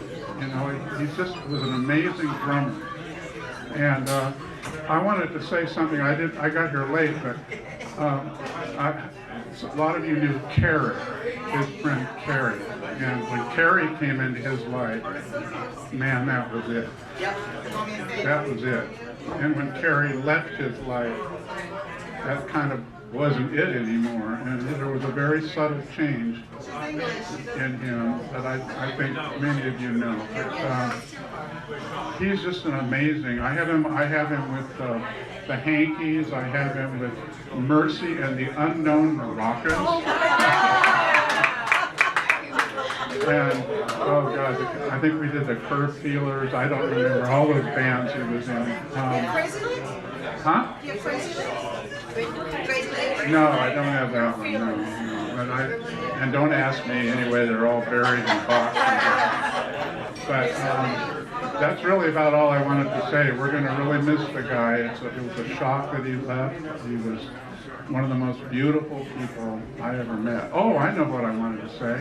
He just was an amazing drummer. And I wanted to say something. I got here late, but a lot of you knew Gerri, his friend Gerri. And when Gerri came into his life, man, that was it. That was it. And when Gerri left his life, that kind of wasn't it anymore. And there was a very subtle change in him that I think many of you know. He's just an amazing. I have him with the Hankies. I have him with Mercy and the Unknown Moroccans. And oh God, I think we did the Curve Feelers. I don't remember all those bands he was in. Huh? No, I don't have that one. No. But and don't ask me anyway. They're all buried in boxes. But that's really about all I wanted to say. We're going to really miss the guy. It was a shock that he left. He was one of the most beautiful people I ever met. Oh, I know what I wanted to say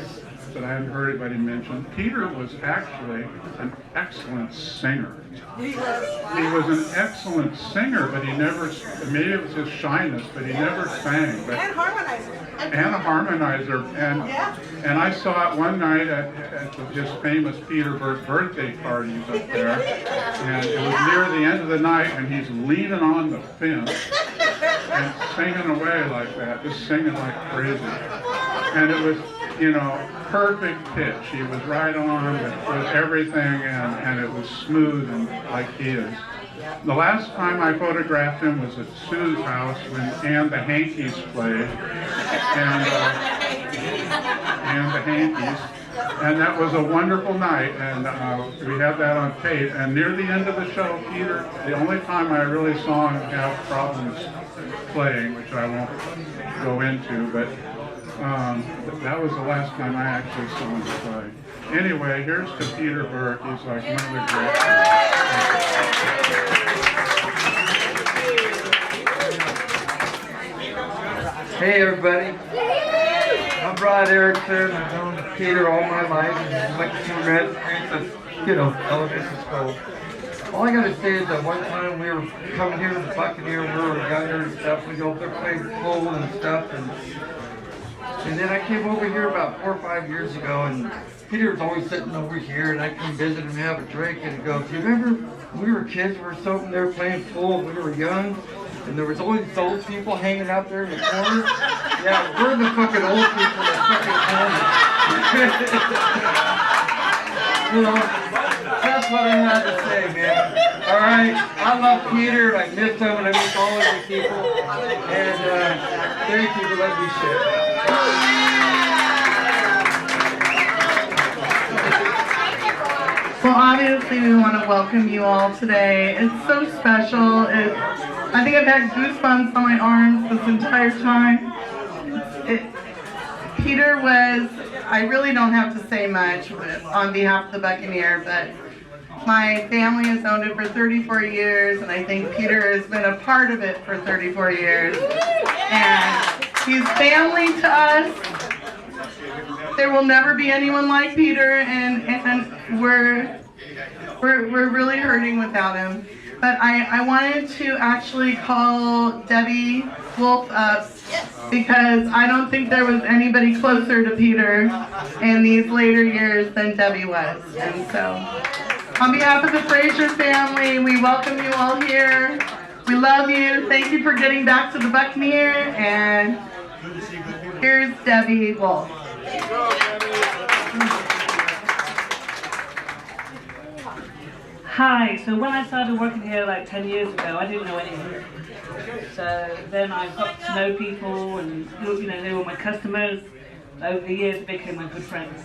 that I hadn't heard anybody mention. Peter was actually an excellent singer. He was an excellent singer, but he never, maybe it was his shyness, but he never sang. But, And harmonizer. And a harmonizer. And I saw it one night at his famous Peter Burke birthday parties up there. And it was near the end of the night, and he's leaning on the fence and singing away like that, just singing like crazy. And it was, perfect pitch. He was right on with everything, and it was smooth and like he is. The last time I photographed him was at Sue's house when the Hankies played, and the Hankies, and that was a wonderful night, and we have that on tape. And near the end of the show, Peter, the only time I really saw him have problems playing, which I won't go into, but that was the last time I actually saw him play. Anyway, here's to Peter Burke. He's like one of the greats. Hey everybody, I'm Rod Erickson. I've known Peter all my life and went to red experience at, elementary school. All I gotta say is that one time we were coming here to the Buccaneer, we were younger and stuff, we go up there playing pool and stuff, and then I came over here about 4 or 5 years ago, and Peter was always sitting over here, and I come visit him and have a drink, and he goes, "Do you remember when we were kids, we were sitting there playing pool, we were young, and there was always these old people hanging out there in the corner? Yeah, we're the fucking old people that fucking corner." That's what I had to say, man. All right, I love Peter, and I miss him, and I miss all of you people, and thank you for letting me share. Well, obviously we want to welcome you all today. It's so special. I think I've had goosebumps on my arms this entire time. Peter was, I really don't have to say much on behalf of the Buccaneer, but my family has owned it for 34 years, and I think Peter has been a part of it for 34 years. And he's family to us. There will never be anyone like Peter, and we're really hurting without him. But I wanted to actually call Debbie Wolf up because I don't think there was anybody closer to Peter in these later years than Debbie was. And so, on behalf of the Frasier family, we welcome you all here. We love you. Thank you for getting back to the Buccaneer. And here's Debbie Wolf. Hi, so when I started working here like 10 years ago, I didn't know anything. So then I got to know people and, they were my customers. Over the years, they became my good friends.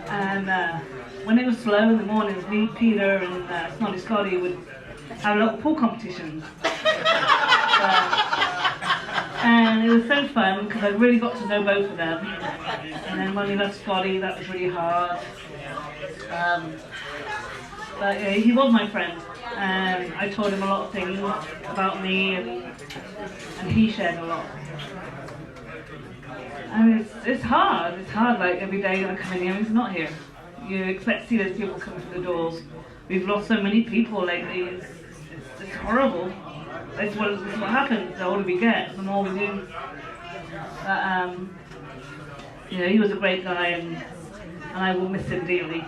And when it was slow in the mornings, me, Peter, and Snotty Scotty would have a lot of pool competitions. And it was so fun because I really got to know both of them. And then when we left Scotty, that was really hard. But he was my friend, and I told him a lot of things about me, and he shared a lot. I mean, it's hard. It's hard. Like every day I come in here, he's not here. You expect to see those people coming through the doors. We've lost so many people lately. It's horrible. It's what happens. The older we get, the more we do. But he was a great guy, and I will miss him dearly.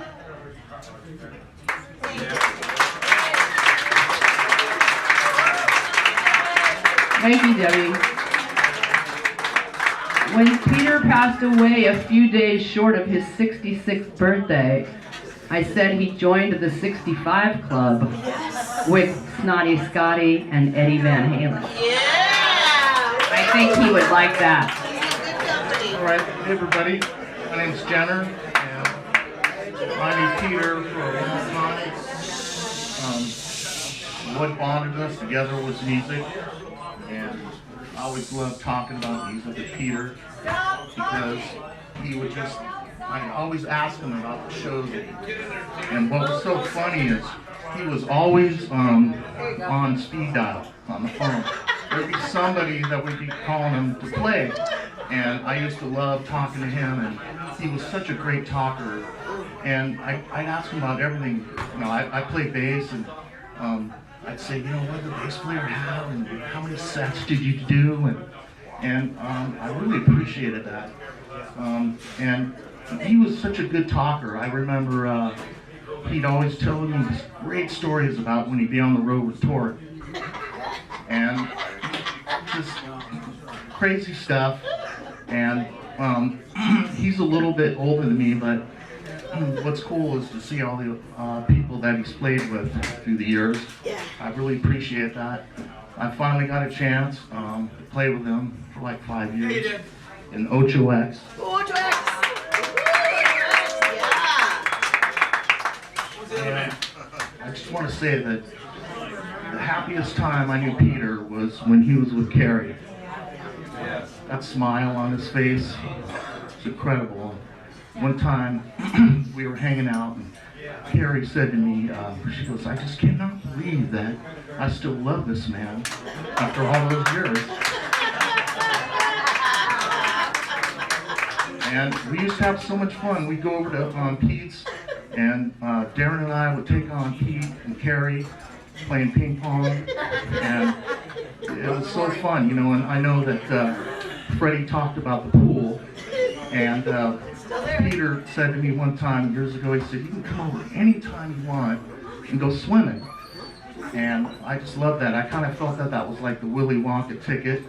Thank you, Debbie. When Peter passed away a few days short of his 66th birthday, I said he joined the 65 Club with Snotty Scotty and Eddie Van Halen. I think he would like that. All right, hey everybody. My name's Jenner, and I knew Peter for a long time. What bonded us together was music, and I always loved talking about music with Peter because he would just, I always ask him about the shows, and what was so funny is he was always on speed dial on the phone. There'd be somebody that would be calling him to play, and I used to love talking to him, and he was such a great talker. And I'd ask him about everything. I play bass, and I'd say, what did the bass player have, and how many sets did you do, and I really appreciated that. And he was such a good talker. I remember he'd always tell me these great stories about when he'd be on the road with Tort, and just crazy stuff. And he's a little bit older than me, but what's cool is to see all the people that he's played with through the years. I really appreciate that. I finally got a chance to play with him for like 5 years in Ocho-X. And I just want to say that the happiest time I knew Peter was when he was with Gerri. That smile on his face, it's incredible. One time, we were hanging out, and Gerri said to me, she goes, I just cannot believe that I still love this man after all those years. And we used to have so much fun. We'd go over to Pete's, and Darren and I would take on Pete and Gerri, playing ping pong, and it was so fun, and I know that Freddie talked about the pool, and Peter said to me one time years ago, he said, you can come over anytime you want and go swimming. And I just love that. I kind of felt that was like the Willy Wonka ticket.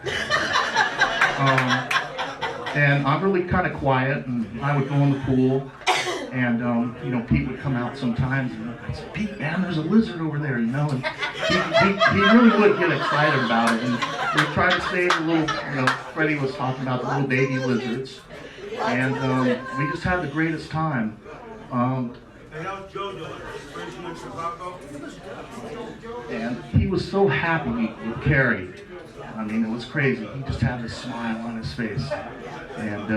And I'm really kind of quiet, and I would go in the pool, and Pete would come out sometimes, and I'd say, Pete, man, there's a lizard over there, and he really would get excited about it. And we tried to save the little, Freddie was talking about the little baby lizards. And we just had the greatest time. And he was so happy with Gerri. I mean, it was crazy. He just had this smile on his face. And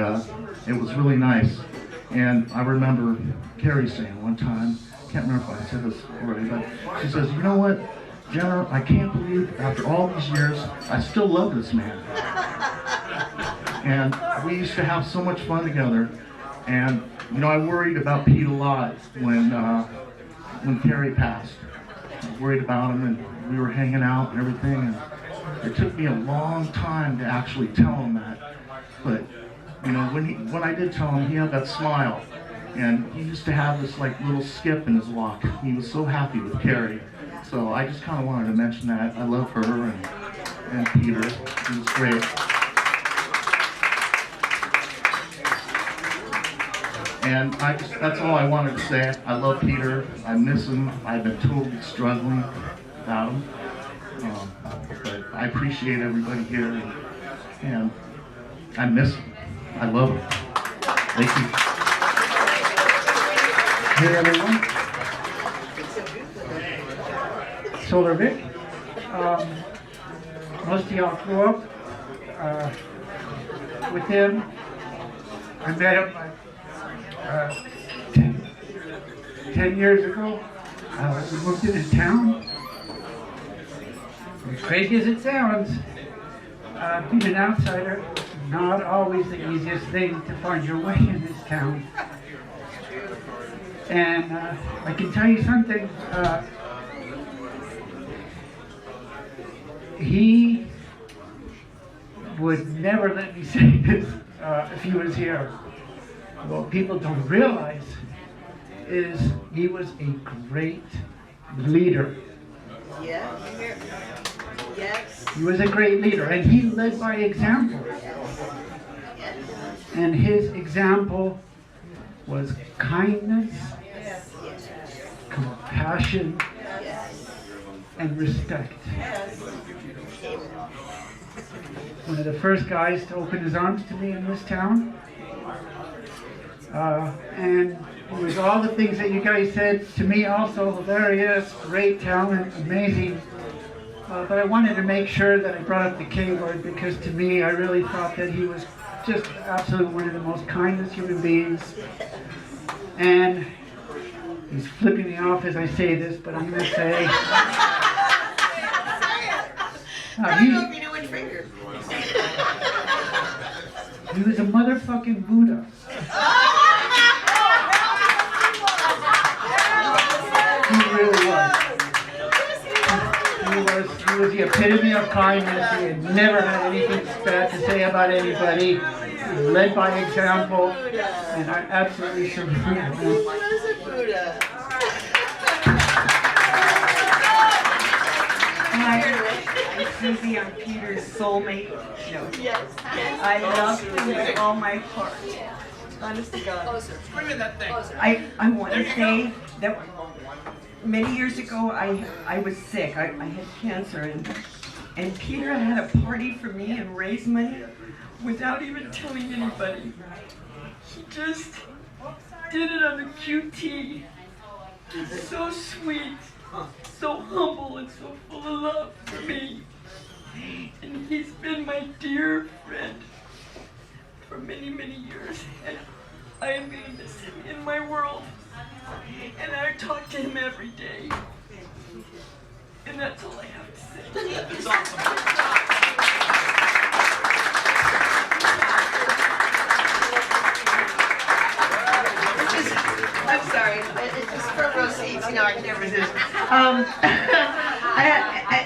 it was really nice. And I remember Gerri saying one time, can't remember if I said this already, but she says, you know what, Jenner, I can't believe after all these years, I still love this man. And we used to have so much fun together, and I worried about Pete a lot when Gerri passed. I worried about him, and we were hanging out and everything, and it took me a long time to actually tell him that. But when I did tell him, he had that smile, and he used to have this like little skip in his walk. He was so happy with Gerri, so I just kind of wanted to mention that. I love her and Peter. It was great. And that's all I wanted to say. I love Peter. I miss him. I've been totally struggling without him. But I appreciate everybody here, and I miss him. I love him. Thank you. Hey everyone. Solar Vic. Most of y'all grew up with him. I met him 10 years ago. We moved into town. As crazy as it sounds, being an outsider, not always the easiest thing to find your way in this town. And I can tell you something, he would never let me say this if he was here. What people don't realize is he was a great leader. Yes. Yes. He was a great leader, and he led by example. And his example was kindness, compassion, and respect. One of the first guys to open his arms to me in this town. And it was all the things that you guys said to me also, hilarious, great talent, amazing. But I wanted to make sure that I brought up the K word, because to me, I really thought that he was just absolutely one of the most kindest human beings. And he's flipping me off as I say this, but I'm going to say... I don't know if you knew which finger. He was a motherfucking Buddha. He really was. He was the epitome of kindness. He had never had anything bad to say about anybody. He led by example, and I absolutely salute him. What is a Buddha? Hi, I'm Susie. I'm Peter's soulmate. No. Yes. I love him with all my heart. Honest to God. Bring in that thing. I want to say that many years ago I was sick. I had cancer, and Peter had a party for me and raised money without even telling anybody. He just did it on a QT. So sweet, so humble, and so full of love for me. And he's been my dear friend for many, many years. And I am going to miss him in my world. And I talk to him every day. And that's all I have to say. It's awesome. I'm sorry, it's just front row seats, you know, I can never resist.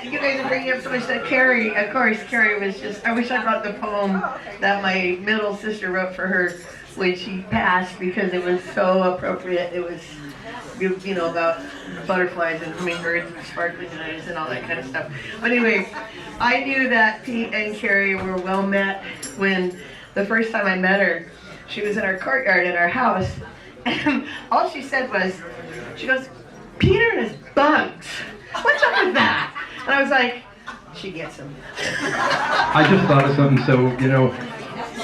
You guys are bringing up so much that Gerri, of course, Gerri was just, I wish I brought the poem that my middle sister wrote for her when she passed, because it was so appropriate. It was, you know, about butterflies and hummingbirds and sparkling eyes and all that kind of stuff. But anyway, I knew that Pete and Gerri were well met when the first time I met her, she was in our courtyard at our house. And all she said was, she goes, Peter and his bugs. What's up with that? And I was like, she gets him. I just thought of something. So, you know,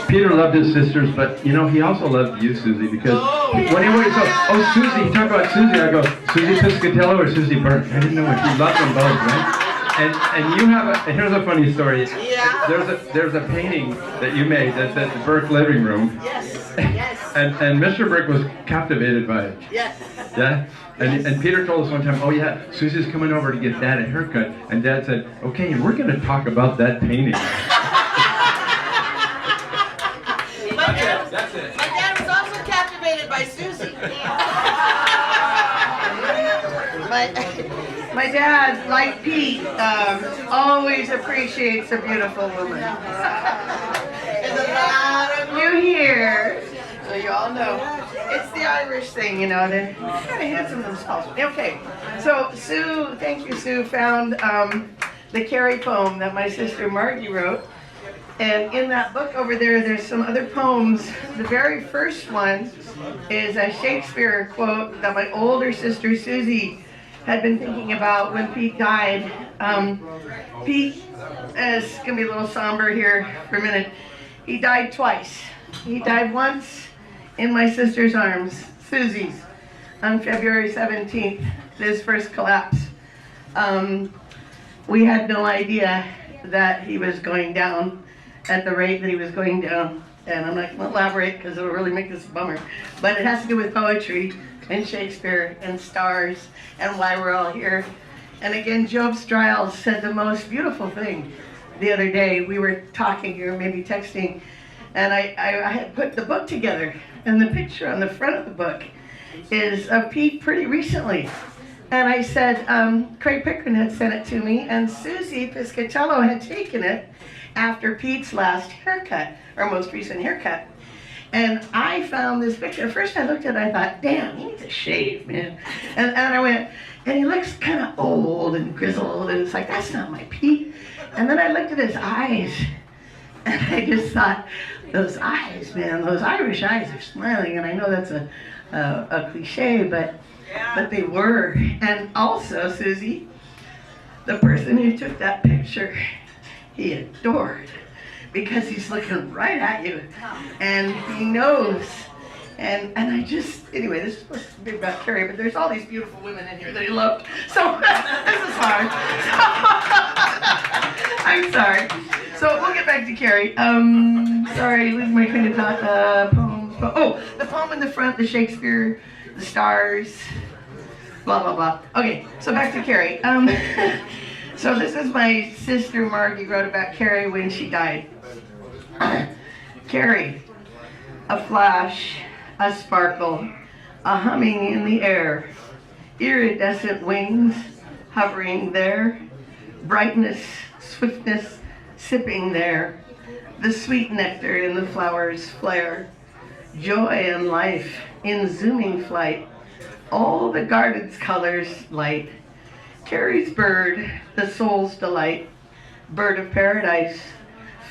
Peter loved his sisters, but, you know, he also loved you, Susie, because when he went, oh, Susie, he talked about Susie. I go, Susie Piscatello or Susie Burke? I didn't know what he loved them both, right? And you have a, here's a funny story. Yeah. There's a painting that you made that's at the Burke living room. Yes, yes. And Mr. Burke was captivated by it. Yes. Yeah? And Peter told us one time, oh yeah, Susie's coming over to get Dad a haircut. And Dad said, okay, and we're going to talk about that painting. That's it. My dad was also captivated by Susie. My dad, like Pete, always appreciates a beautiful woman. There's a lot of you here, so you all know. It's the Irish thing, you know, they're kind of handsome themselves. Okay, so Sue, thank you, Sue, found the Gerri poem that my sister Margie wrote. And in that book over there, there's some other poems. The very first one is a Shakespeare quote that my older sister Susie had been thinking about when Pete died. Pete, it's gonna be a little somber here for a minute. He died twice. He died once in my sister's arms, Susie's, on February 17th, his first collapse. We had no idea that he was going down at the rate that he was going down. And I'm not going to elaborate because it'll really make this a bummer. But it has to do with poetry and Shakespeare and stars and why we're all here. And again, Job Striles said the most beautiful thing the other day. We were talking or maybe texting, and I had put the book together. And the picture on the front of the book is of Pete pretty recently. And I said, Craig Pickering had sent it to me, and Susie Piscatello had taken it after Pete's last haircut, or most recent haircut. And I found this picture. At first I looked at it, I thought, damn, he needs a shave, man. And I went, and he looks kind of old and grizzled, and it's like, that's not my Pete. And then I looked at his eyes, and I just thought, those eyes, man, those Irish eyes are smiling. And I know that's a cliche, but they were. And also, Susie, the person who took that picture, he adored, because he's looking right at you, and he knows. And I just, anyway, this is supposed to be about Gerri, but there's all these beautiful women in here that he loved. So this is hard. I'm sorry. So we'll get back to Gerri. Sorry, losing my train of thought. Poems. Oh, the poem in the front, the Shakespeare, the stars, blah blah blah. Okay, so back to Gerri. So this is my sister Margie wrote about Gerri when she died. Gerri, a flash, a sparkle, a humming in the air, iridescent wings hovering there, brightness, swiftness sipping there, the sweet nectar in the flowers' flare, joy and life in zooming flight, all the garden's colors light. Gerri's bird, the soul's delight, bird of paradise,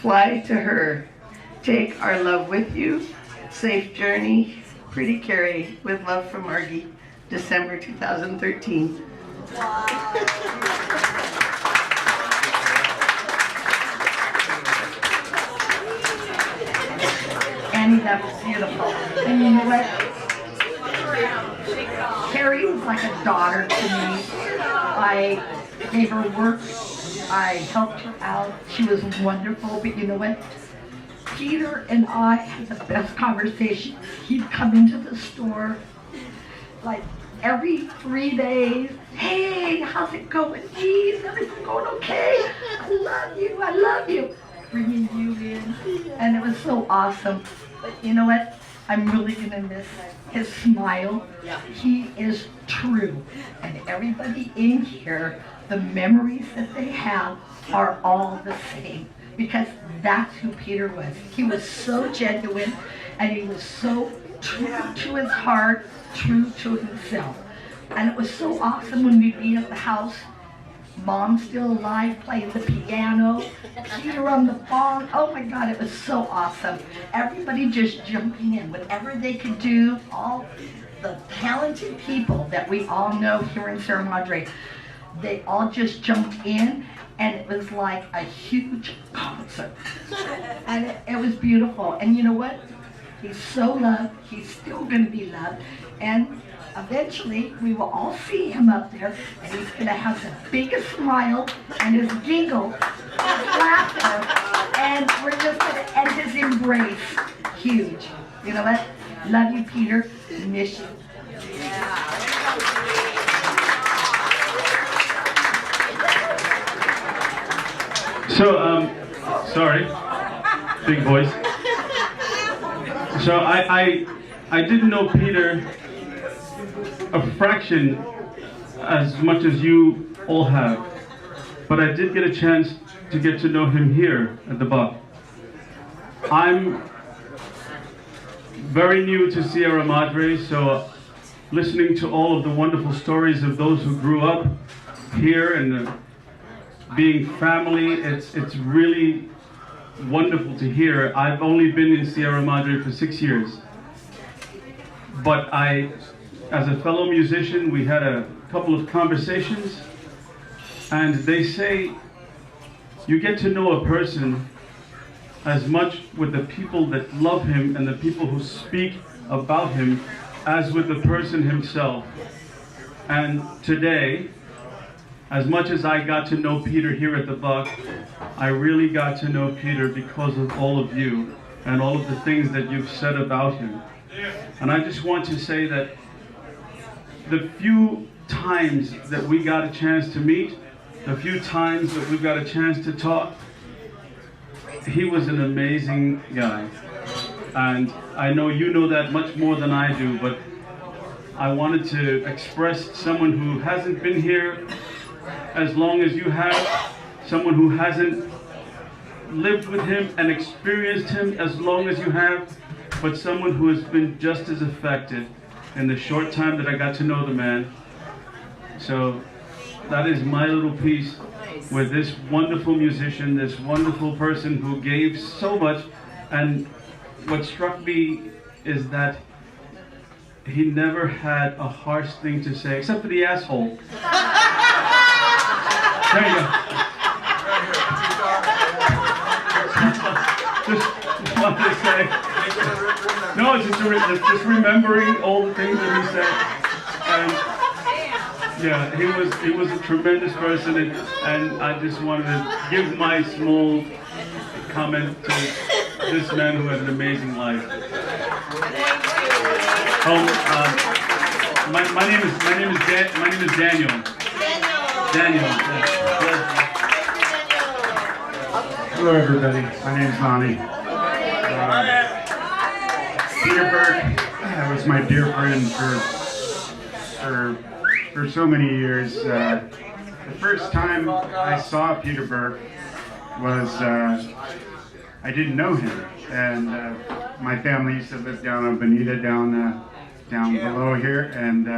fly to her, take our love with you, safe journey, pretty Gerri, with love from Margie, December 2013. Annie, that was beautiful. And you know what? Gerri was like a daughter to me. I gave her work. I helped her out. She was wonderful. But you know what? Peter and I had the best conversations. He'd come into the store like every 3 days. Hey, how's it going? Geez, everything going okay? I love you. I love you. Bringing you in. And it was so awesome. But you know what? I'm really going to miss his smile. He is true. And everybody in here, the memories that they have are all the same. Because that's who Peter was. He was so genuine, and he was so true to his heart, true to himself. And it was so awesome when we'd be at the house. Mom still alive, playing the piano, Peter on the phone. Oh my God, it was so awesome. Everybody just jumping in, whatever they could do, all the talented people that we all know here in Sierra Madre, they all just jumped in, and it was like a huge concert. And it was beautiful. And you know what? He's so loved. He's still going to be loved. And eventually, we will all see him up there, and he's going to have the biggest smile and his giggle, his laughter, and we're just going to end his embrace. Huge. You know what? Love you, Peter. Miss you. So, sorry, big voice. So I didn't know Peter a fraction as much as you all have, but I did get a chance to get to know him here at the Buck. I'm very new to Sierra Madre, so listening to all of the wonderful stories of those who grew up here and being family, it's really wonderful to hear. I've only been in Sierra Madre for 6 years. But as a fellow musician, we had a couple of conversations, and they say you get to know a person as much with the people that love him and the people who speak about him as with the person himself. And today, as much as I got to know Peter here at the Buck, I really got to know Peter because of all of you and all of the things that you've said about him. And I just want to say that the few times that we got a chance to meet, the few times that we got a chance to talk, he was an amazing guy. And I know you know that much more than I do, but I wanted to express someone who hasn't been here as long as you have, someone who hasn't lived with him and experienced him as long as you have, but someone who has been just as affected in the short time that I got to know the man. So that is my little piece with this wonderful musician, this wonderful person who gave so much. And what struck me is that he never had a harsh thing to say, except for the asshole. There you go. Just wanted to say, no, it's just remembering all the things that he said. And yeah, he was a tremendous person, and I just wanted to give my small comment to this man who had an amazing life. My name is Daniel. Daniel. Hello, everybody. My name's Lonnie. Peter Burke was my dear friend for so many years. The first time I saw Peter Burke was I didn't know him, and my family used to live down on Bonita, down below here. And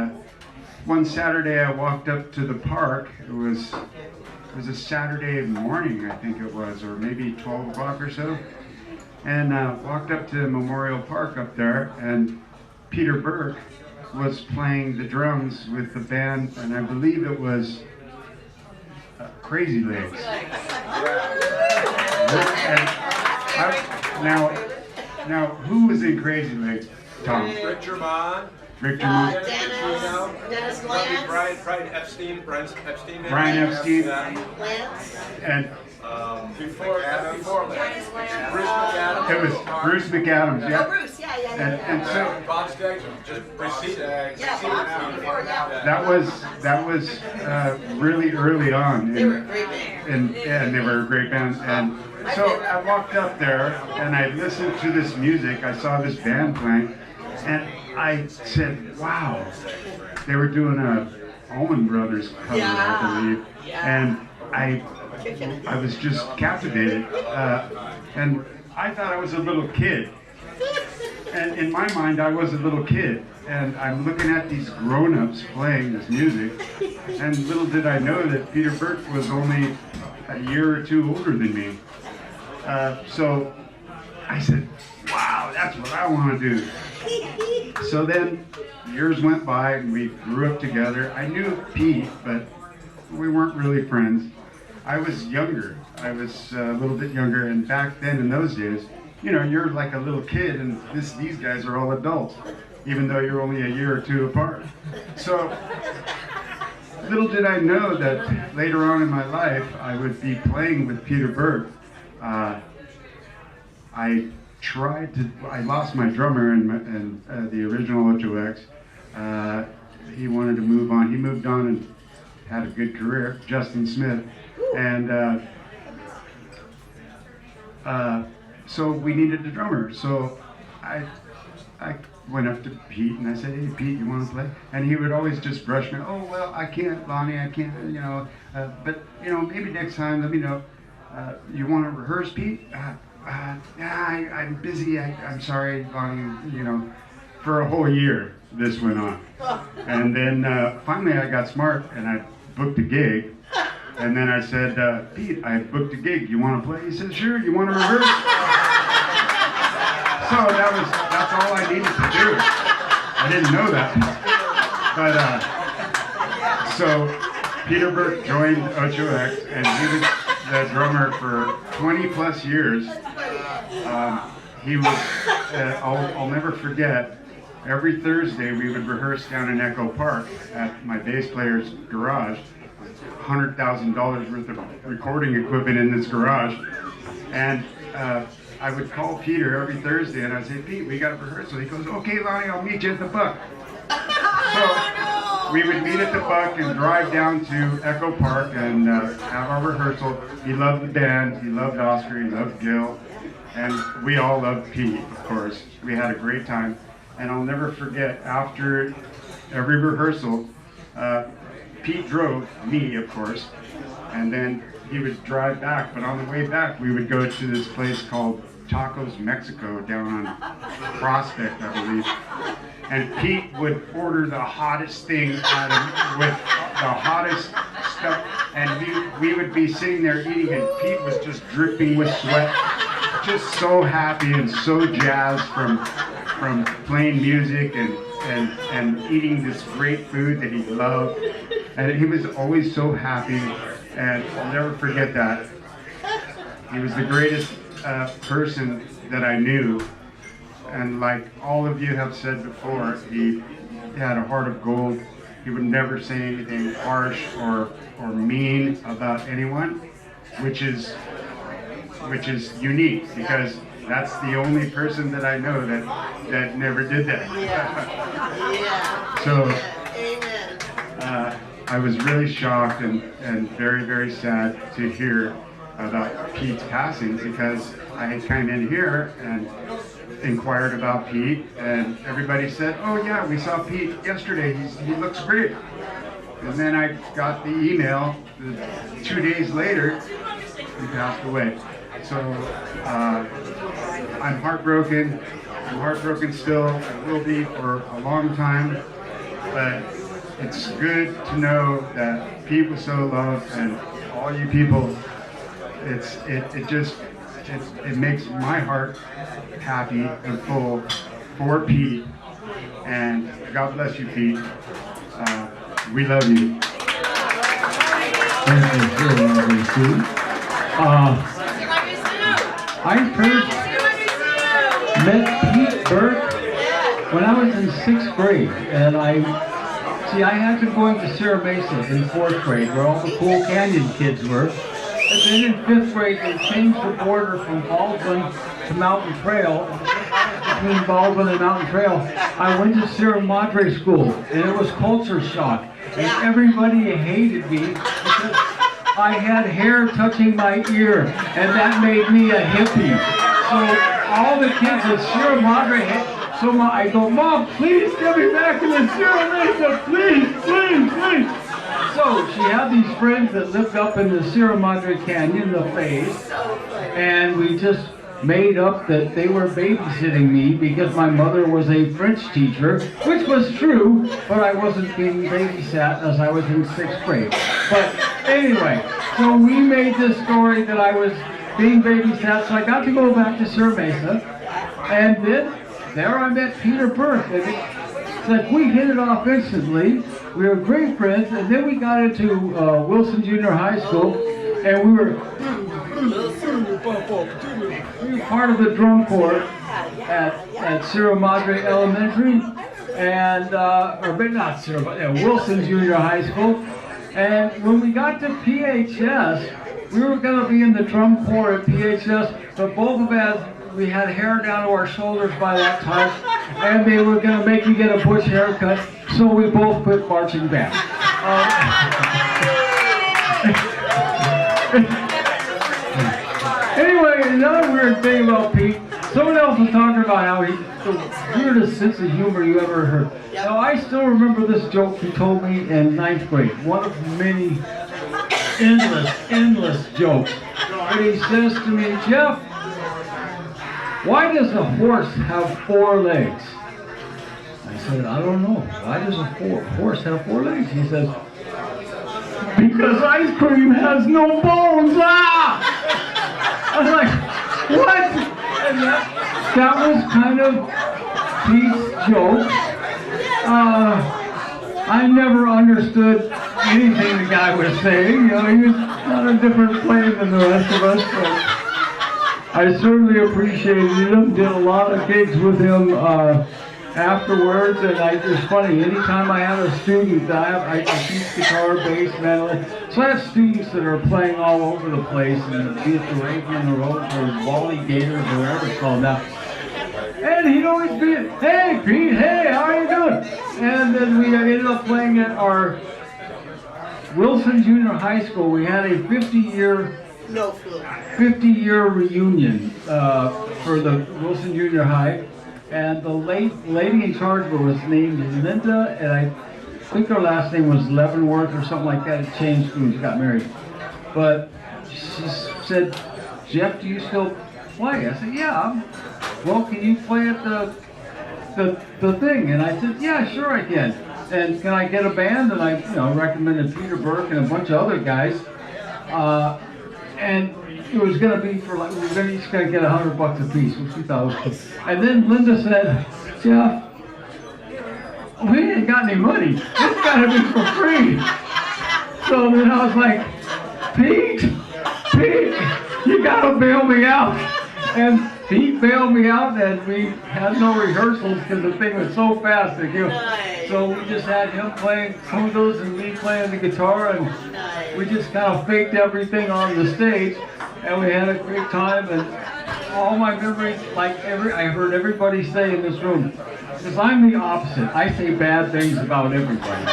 one Saturday, I walked up to the park. It was a Saturday morning, I think it was, or maybe 12 o'clock or so. And walked up to Memorial Park up there, and Peter Burke was playing the drums with the band, and I believe it was Crazy Legs. Now, who was in Crazy Legs, Tom? Rick German. Rick German. Dennis Lance. Brian Epstein. Brian Epstein. Lance. And before Lance. Bruce McAdams. it was Bruce McAdams, yeah. Oh, Bruce, yeah. And so Bob Staggs just preceded. that was really early on. They were a great band. And they were a great band. And so I walked up there and I listened to this music. I saw this band playing, and I said, "Wow!" They were doing a Allman Brothers cover, I believe, and I was just captivated. And I thought I was a little kid. And in my mind, I was a little kid. And I'm looking at these grown-ups playing this music. And little did I know that Peter Burke was only a year or two older than me. So I said, wow, that's what I want to do. So then years went by and we grew up together. I knew Pete, but we weren't really friends. I was younger. I was a little bit younger, and back then in those days, you know, you're like a little kid, and these guys are all adults, even though you're only a year or two apart. So little did I know that later on in my life, I would be playing with Peter Burke. I lost my drummer in the original HOX. He wanted to move on. He moved on and had a good career, Justin Smith. And so we needed a drummer. So I went up to Pete and I said, "Hey Pete, you want to play?" And he would always just brush me. "Oh well, I can't, Lonnie, I can't, you know. But you know, maybe next time, let me know. You want to rehearse, Pete?" Yeah, I'm busy. I'm sorry, Lonnie. You know, for a whole year this went on, and then finally I got smart and I booked a gig. And then I said, Pete, I booked a gig. You want to play? He said, sure. You want to rehearse? So that's all I needed to do. I didn't know that. But so Peter Burke joined Ocho-X, and he was the drummer for 20 plus years. He was, I'll never forget, every Thursday we would rehearse down in Echo Park at my bass player's garage. $100,000 worth of recording equipment in this garage. And I would call Peter every Thursday and I'd say, Pete, we got a rehearsal. He goes, okay, Lonnie, I'll meet you at the Buck. So we would meet at the Buck and drive down to Echo Park and have our rehearsal. He loved the band, he loved Oscar, he loved Gil, and we all loved Pete, of course. We had a great time. And I'll never forget, after every rehearsal, Pete drove me, of course, and then he would drive back. But on the way back, we would go to this place called Tacos Mexico down on Prospect, I believe. And Pete would order the hottest thing out of with the hottest stuff, and we would be sitting there eating, and Pete was just dripping with sweat, just so happy and so jazzed from playing music and eating this great food that he loved. And he was always so happy, and I'll never forget that. He was the greatest person that I knew, and like all of you have said before, he had a heart of gold. He would never say anything harsh or mean about anyone, which is unique, because that's the only person that I know that never did that. So I was really shocked and very, very sad to hear about Pete's passing, because I had come in here and inquired about Pete, and everybody said, oh yeah, we saw Pete yesterday, he looks great. And then I got the email 2 days later, he passed away. So I'm heartbroken. I'm heartbroken still. I will be for a long time. But it's good to know that Pete was so loved, and all you people, it makes my heart happy and full for Pete. And God bless you, Pete. We love you. Thank you very much, Steve. I first met Pete Burke when I was in 6th grade, and I had been going to Sierra Mesa in 4th grade, where all the cool Canyon kids were. And then in 5th grade, they changed the border from Baldwin to Mountain Trail. Between Baldwin and Mountain Trail, I went to Sierra Madre school, and it was culture shock. And everybody hated me because I had hair touching my ear, and that made me a hippie. So all the kids at Sierra Madre, I go, Mom, please get me back in the Sierra Mesa, please, please, please. So she had these friends that lived up in the Sierra Madre Canyon, the Fays, and we just made up that they were babysitting me because my mother was a French teacher, which was true, but I wasn't being babysat as I was in 6th grade. But anyway, so we made this story that I was being babysat, so I got to go back to Sierra Mesa, and then there I met Peter Burke, and it's like we hit it off instantly. We were great friends, and then we got into Wilson Junior High School, and we were part of the drum corps at Sierra Madre Elementary, and Wilson Junior High School. And when we got to PHS, we were going to be in the drum corps at PHS, but both of us, we had hair down to our shoulders by that time, and they were going to make me get a butch haircut, so we both quit marching band. Anyway, another weird thing about Pete, someone else was talking about how he, the weirdest sense of humor you ever heard. Now, I still remember this joke he told me in 9th grade, one of many endless jokes. And he says to me, Jeff, why does a horse have 4 legs? I said, I don't know. Why does a horse have 4 legs? He says, because ice cream has no bones. Ah! I was like, what? And that was kind of Pete's joke. I never understood anything the guy was saying. You know, he was on a different plane than the rest of us. But I certainly appreciated him. Did a lot of gigs with him afterwards, and it's funny. Anytime I have a student, I teach guitar, bass, mandolin. So I have students that are playing all over the place, and be it the Raven or Wally Gators or whatever it's called now. And he'd always be, hey Pete, hey, how are you doing? And then we ended up playing at our Wilson Junior High School. We had a 50-year reunion for the Wilson Junior High. And the lady in charge of it was named Linda, and I think her last name was Leavenworth or something like that. It changed when she got married. But she said, Jeff, do you still play? I said, yeah. Well, can you play at the thing? And I said, yeah, sure I can. And can I get a band? And I recommended Peter Burke and a bunch of other guys. And it was going to be for we were each going to get $100 a piece, which we thought was cool. And then Linda said, Jeff, we ain't got any money. It's got to be for free. So then I was like, Pete, you got to bail me out. And Pete bailed me out, and we had no rehearsals because the thing was so fast. So we just had him playing congas and me playing the guitar, and we just kind of faked everything on the stage, and we had a great time. And all my memories, I heard everybody say in this room, because I'm the opposite. I say bad things about everybody.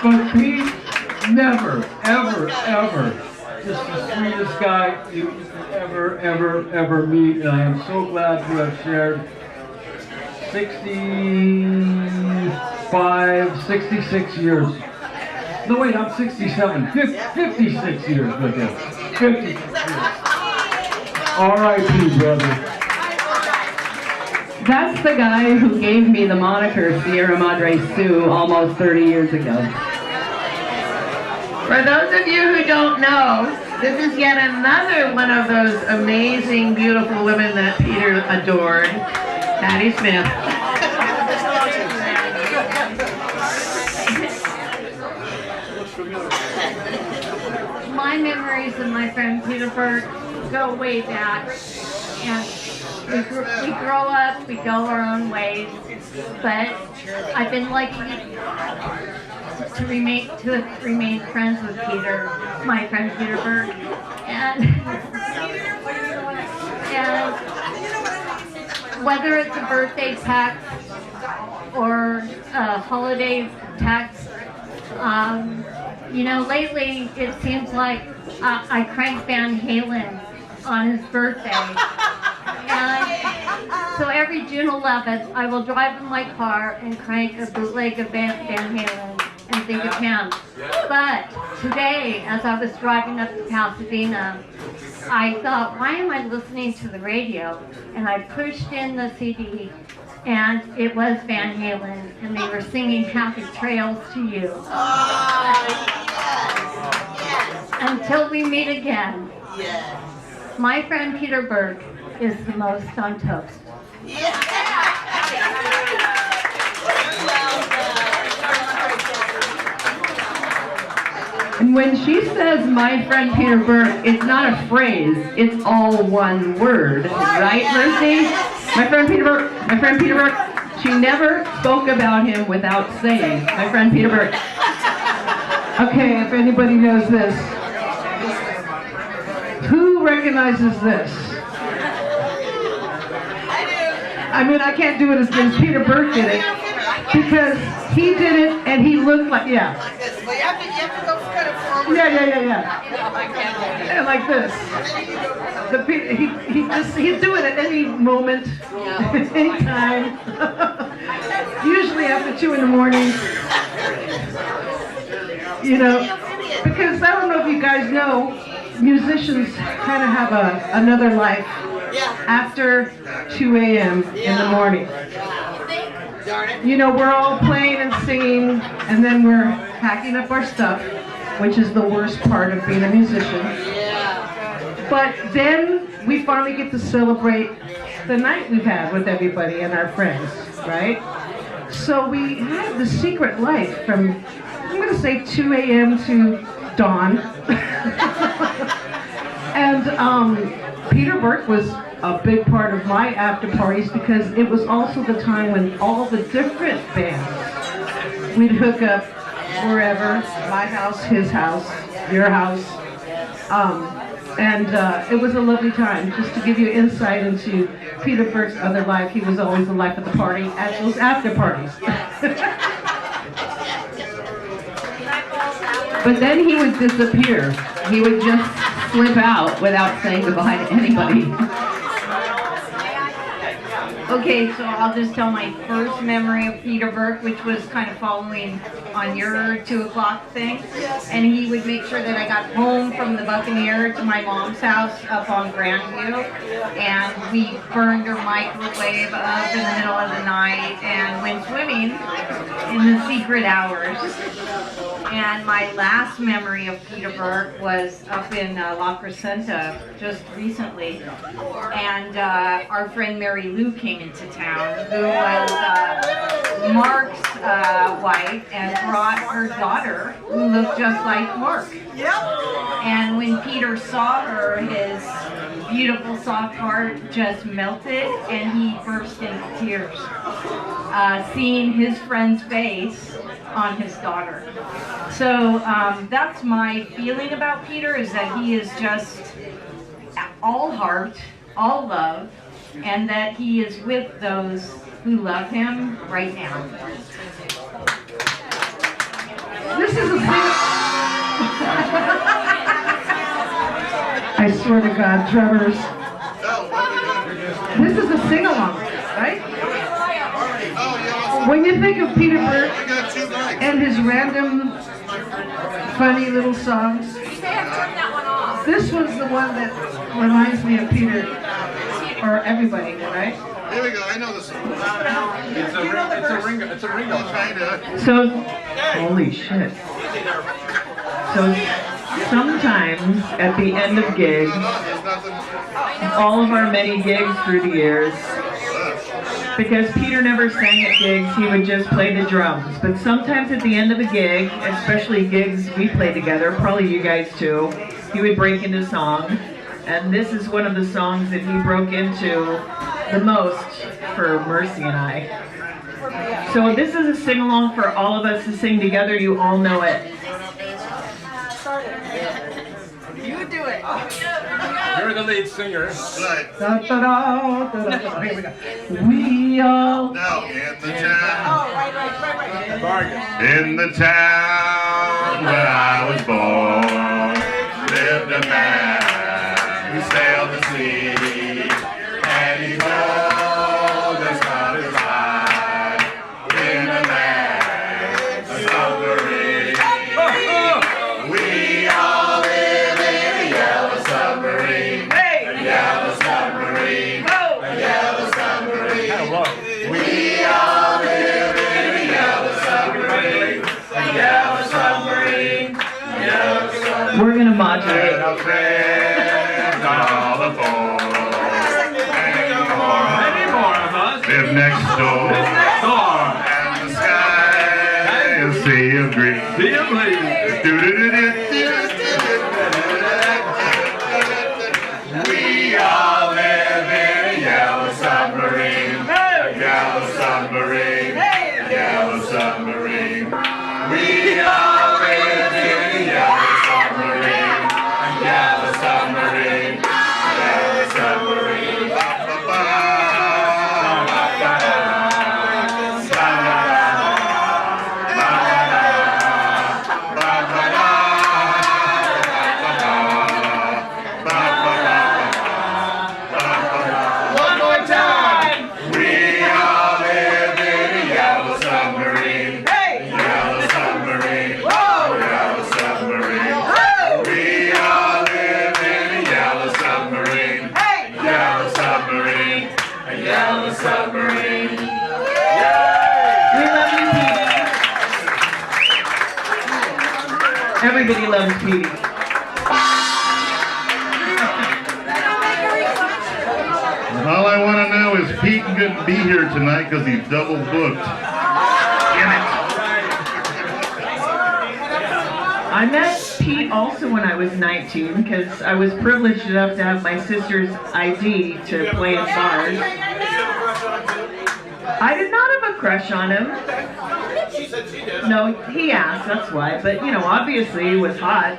But Pete, never, ever, ever, just the sweetest guy you could ever meet, and I am so glad to have shared 66 years. No wait, I'm 67. 56 years with him. 56 years. R.I.P. brother. That's the guy who gave me the moniker Sierra Madre Sue almost 30 years ago. For those of you who don't know, this is yet another one of those amazing, beautiful women that Peter adored, Patti Smith. My memories of my friend Peter Burke go way back, and we grow up, we go our own ways, but I've been lucky to remain friends with Peter, my friend Peter Burke, and whether it's a birthday text or a holiday text, lately it seems like I crank Van Halen on his birthday. And so every June 11th, I will drive in my car and crank a bootleg of Van Halen and think of him. But today, as I was driving up to Pasadena, I thought, why am I listening to the radio? And I pushed in the CD, and it was Van Halen, and they were singing Happy Trails to You. Until we meet again, my friend Peter Burke is the most on toast. And when she says my friend Peter Burke, it's not a phrase, it's all one word, right, Mercy? My friend Peter Burke, my friend Peter Burke. She never spoke about him without saying, my friend Peter Burke. Okay, if anybody knows this, who recognizes this? I mean, I can't do it as good as Peter Burke did it, because he did it and he looked like, yeah. Yeah, like this. He'd do it at any moment, any time. Usually after 2 in the morning. Because I don't know if you guys know, musicians kind of have another life after 2 a.m. in the morning. We're all playing and singing And then we're packing up our stuff, which is the worst part of being a musician. But then we finally get to celebrate the night we've had with everybody and our friends, right? So we had the secret life from, I'm going to say 2 a.m. to dawn. And Peter Burke was a big part of my after parties because it was also the time when all the different bands, we'd hook up wherever, my house, his house, your house. And it was a lovely time. Just to give you insight into Peter Burke's other life, he was always the life of the party at those after parties. But then he would disappear. He would just slip out without saying goodbye to anybody. Okay, so I'll just tell my first memory of Peter Burke, which was kind of following on your 2 o'clock thing. And he would make sure that I got home from the Buccaneer to my mom's house up on Grandview. And we burned her microwave up in the middle of the night and went swimming in the secret hours. And my last memory of Peter Burke was up in La Crescenta just recently. And our friend Mary Lou came into town, who was Mark's wife, and brought her daughter, who looked just like Mark. And when Peter saw her, his beautiful soft heart just melted, and he burst into tears, seeing his friend's face on his daughter. So that's my feeling about Peter, is that he is just all heart, all love, and that he is with those who love him right now. This is a thing. I swear to God, drummers. This is a sing-along, right? When you think of Peter Burke and his random, funny little songs, this was the one that reminds me of Peter, or everybody, right? Here we go, I know this one. It's a Ringo song. So, holy shit. So, sometimes at the end of gigs, all of our many gigs through the years, because Peter never sang at gigs, he would just play the drums. But sometimes at the end of a gig, especially gigs we play together, probably you guys too, he would break into song. And this is one of the songs that he broke into the most for Mercy and I. So this is a sing-along for all of us to sing together. You all know it. You do it. You're the lead singer. Right. Da, da, da, da, da. Here we go. We all. Now, in the town. Oh, right. Bargain. In the town where I was born, lived a man who sailed the sea, and he told us how to ride in a land of submarine. We all live in a yellow submarine, a yellow submarine, a yellow submarine. We all live in a yellow submarine, a yellow submarine, a yellow submarine. We're gonna modulate. And our friends all aboard. Many more of us. Live next door. And the sky is a sea of green. Sea of green. We all live in a yellow submarine. A yellow submarine. A yellow submarine. We all live in a yellow submarine. A yellow submarine. A yellow submarine. Everybody loves Petey. All I want to know is Pete couldn't be here tonight because he's double booked. Damn it. I met Pete also when I was 19 because I was privileged enough to have my sister's ID to play in bars. I did not have a crush on him. No, he asked, that's why. But, you know, obviously he was hot.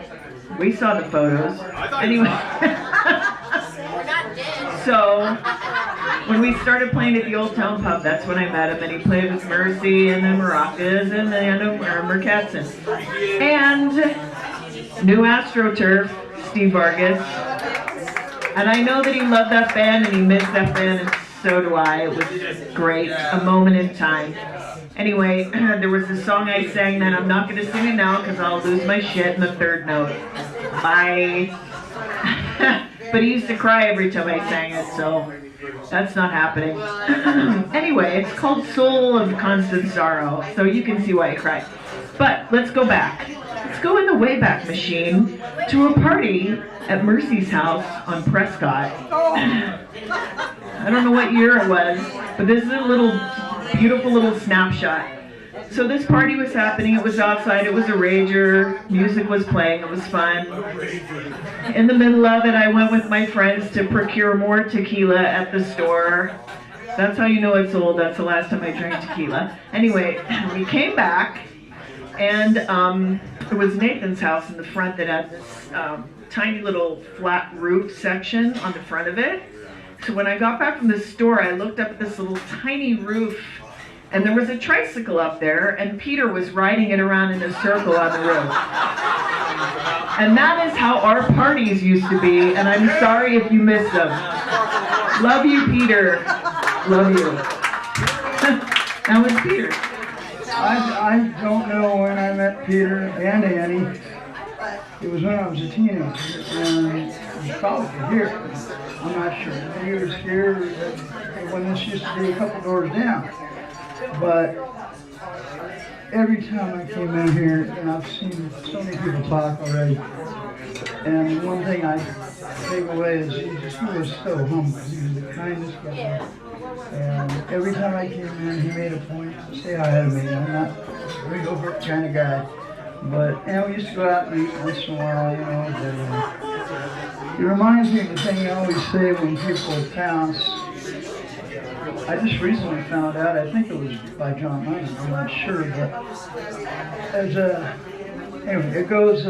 We saw the photos. Anyway. So, when we started playing at the Old Town Pub, that's when I met him, and he played with Mercy and the Maracas and the Mercatson. And new AstroTurf, Steve Vargas. And I know that he loved that band and he missed that band, and so do I. It was great, a moment in time. Anyway, there was a song I sang that I'm not going to sing it now because I'll lose my shit in the third note. Bye. But he used to cry every time I sang it, so that's not happening. Anyway, it's called Soul of Constant Sorrow, so you can see why I cried. But let's go back. Let's go in the Wayback Machine to a party at Mercy's house on Prescott. I don't know what year it was, but this is a little, beautiful little snapshot. So this party was happening, it was outside, it was a rager, music was playing, it was fun. In the middle of it, I went with my friends to procure more tequila at the store. That's how you know it's old, that's the last time I drank tequila. Anyway, we came back, and it was Nathan's house in the front that had this tiny little flat roof section on the front of it. So when I got back from the store, I looked up at this little tiny roof, and there was a tricycle up there, and Peter was riding it around in a circle on the roof. And that is how our parties used to be, and I'm sorry if you missed them. Love you, Peter. Love you. That was Peter. I don't know when I met Peter and Annie. It was when I was a teenager, and it was probably here. I'm not sure. Maybe it was here when this used to be a couple doors down. But every time I came in here, and I've seen so many people talk already, and one thing I take away is he was so humble. He was the kindest guy. And every time I came in, he made a point to say hi to me. I'm not a big over kind of guy. But, you know, we used to go out and eat once in a while, you know. But, it reminds me of the thing I always say when people pass. I just recently found out, I think it was by John Lennon, I'm not sure, but there's anyway, it goes,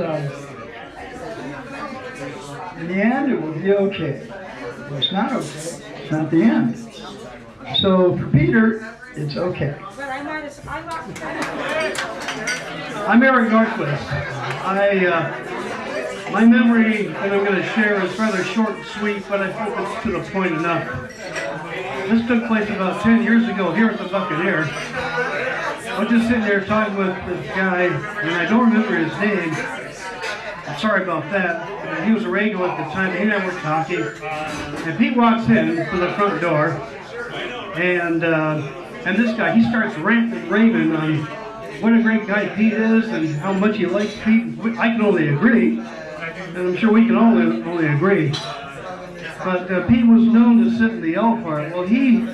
in the end it will be okay. If it's not okay, it's not the end. So for Peter, it's okay. I'm Eric Northwest. My memory that I'm going to share is rather short and sweet, but I hope it's to the point enough. This took place about 10 years ago here at the Buccaneer. I was just sitting there talking with this guy, and I don't remember his name. I'm sorry about that. He was a radio at the time, and he and I were talking. And Pete walks in to the front door, and this guy, he starts ranting and raving on what a great guy Pete is and how much he likes Pete. I can only agree, and I'm sure we can only agree. But Pete was known to sit in the L part. Well, he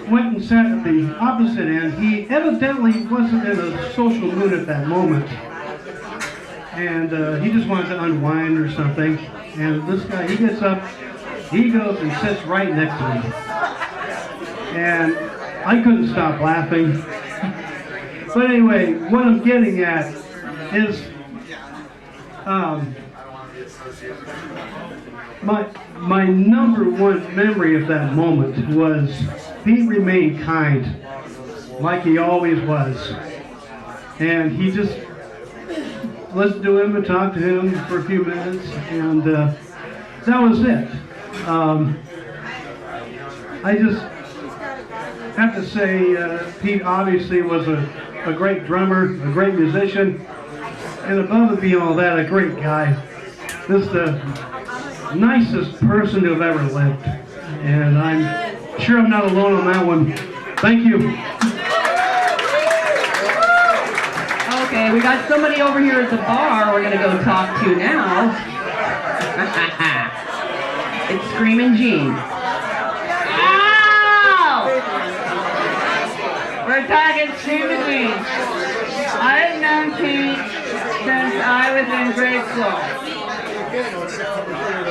went and sat at the opposite end. He evidently wasn't in a social mood at that moment. And he just wanted to unwind or something. And this guy, he gets up, he goes and sits right next to me. And I couldn't stop laughing. But anyway, what I'm getting at is my number one memory of that moment was Pete remained kind, like he always was. And he just listened to him and talked to him for a few minutes, and that was it. I just have to say Pete obviously was a great drummer, a great musician, and above and beyond all that, a great guy. Just the nicest person to have ever lived. And I'm sure I'm not alone on that one. Thank you. Okay, Okay, we got somebody over here at the bar we're gonna go talk to now. It's Screamin' Jean. Ow! We're talking Screamin' Jean. I've known Pete since I was in grade school.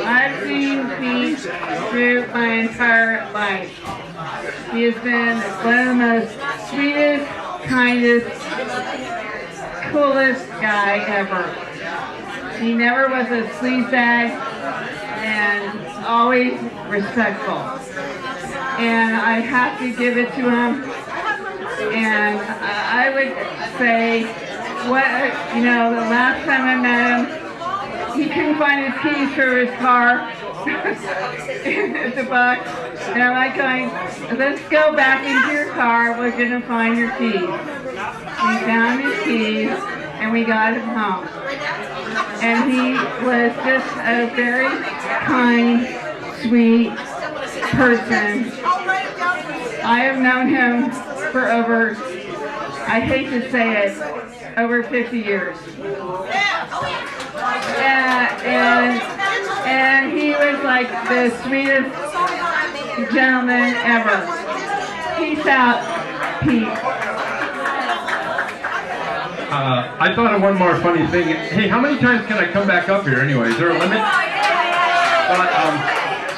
I've seen Pete through my entire life. He has been one of the most sweetest, kindest, coolest guy ever. He never was a sleazebag and always respectful. And I have to give it to him. And I would say, the last time I met him, he couldn't find his keys for his car at the Buck. And I'm like going, let's go back into your car, we're gonna find your keys. We found his keys and we got him home. And he was just a very kind, sweet person. I have known him for over, I hate to say it, over 50 years. And he was like the sweetest gentleman ever. Peace out, Pete. I thought of one more funny thing. Hey, how many times can I come back up here anyway? Is there a limit?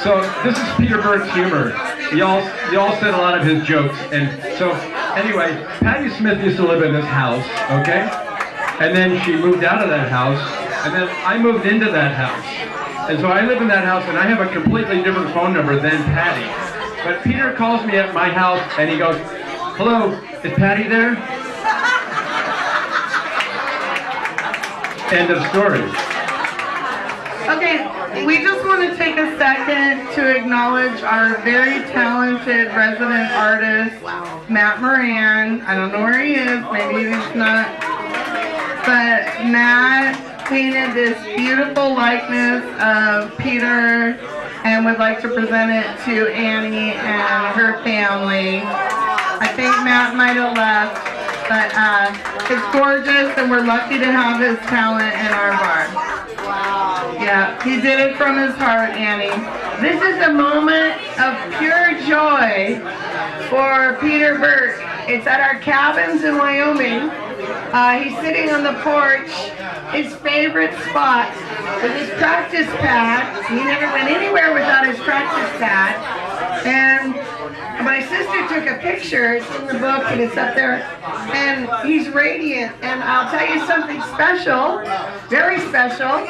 So this is Peter Burke's humor. Y'all said a lot of his jokes. And so anyway, Patti Smith used to live in this house, okay? And then she moved out of that house. And then I moved into that house. And so I live in that house and I have a completely different phone number than Patti. But Peter calls me at my house and he goes, "Hello, is Patti there?" End of story. Okay, we just want to take a second to acknowledge our very talented resident artist, Matt Moran. I don't know where he is, maybe he's not. But Matt painted this beautiful likeness of Peter and would like to present it to Annie and her family. I think Matt might have left, but it's gorgeous and we're lucky to have his talent in our bar. Yeah, he did it from his heart, Annie. This is a moment of pure joy for Peter Burke. It's at our cabins in Wyoming. He's sitting on the porch, his favorite spot, with his practice pad. He never went anywhere without his practice pad. And my sister took a picture, it's in the book and it's up there, and he's radiant. And I'll tell you something special, very special.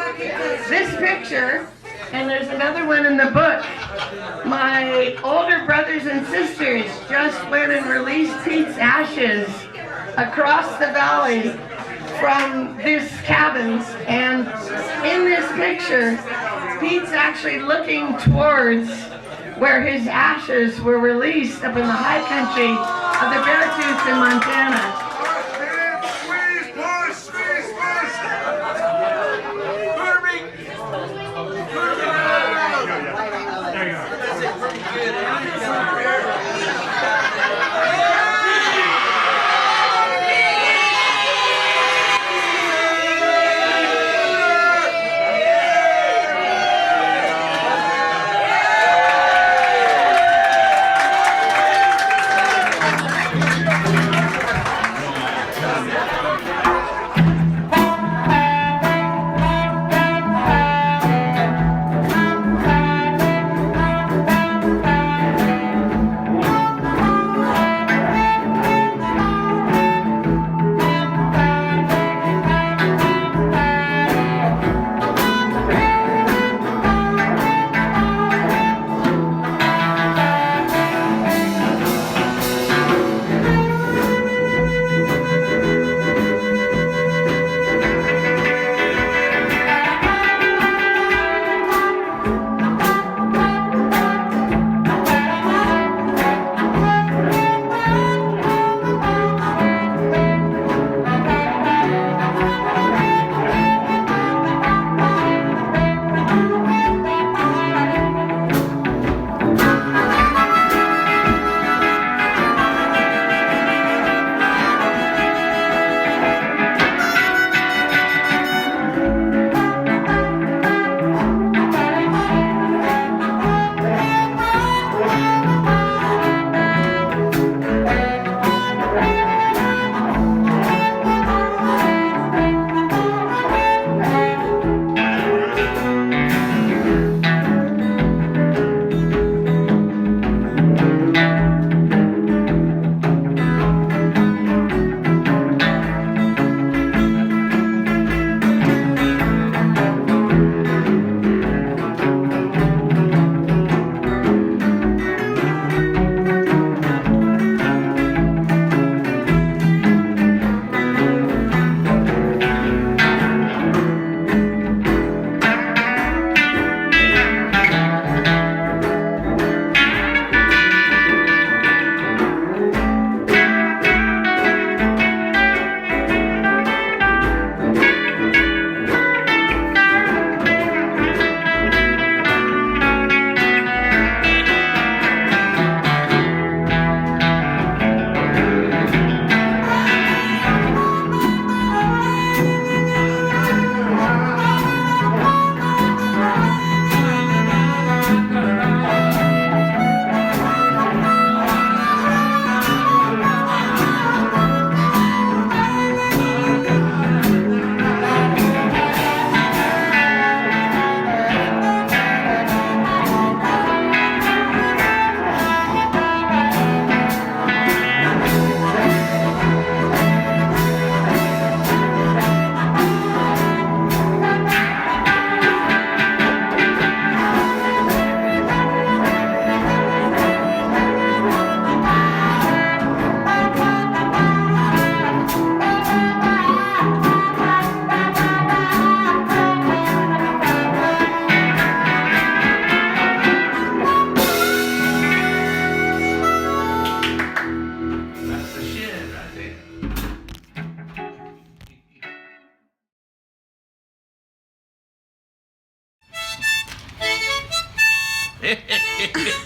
This picture, and there's another one in the book, my older brothers and sisters just went and released Pete's ashes across the valley from this cabins, and in this picture Pete's actually looking towards where his ashes were released up in the high country of the Beartooth in Montana. Hehehehe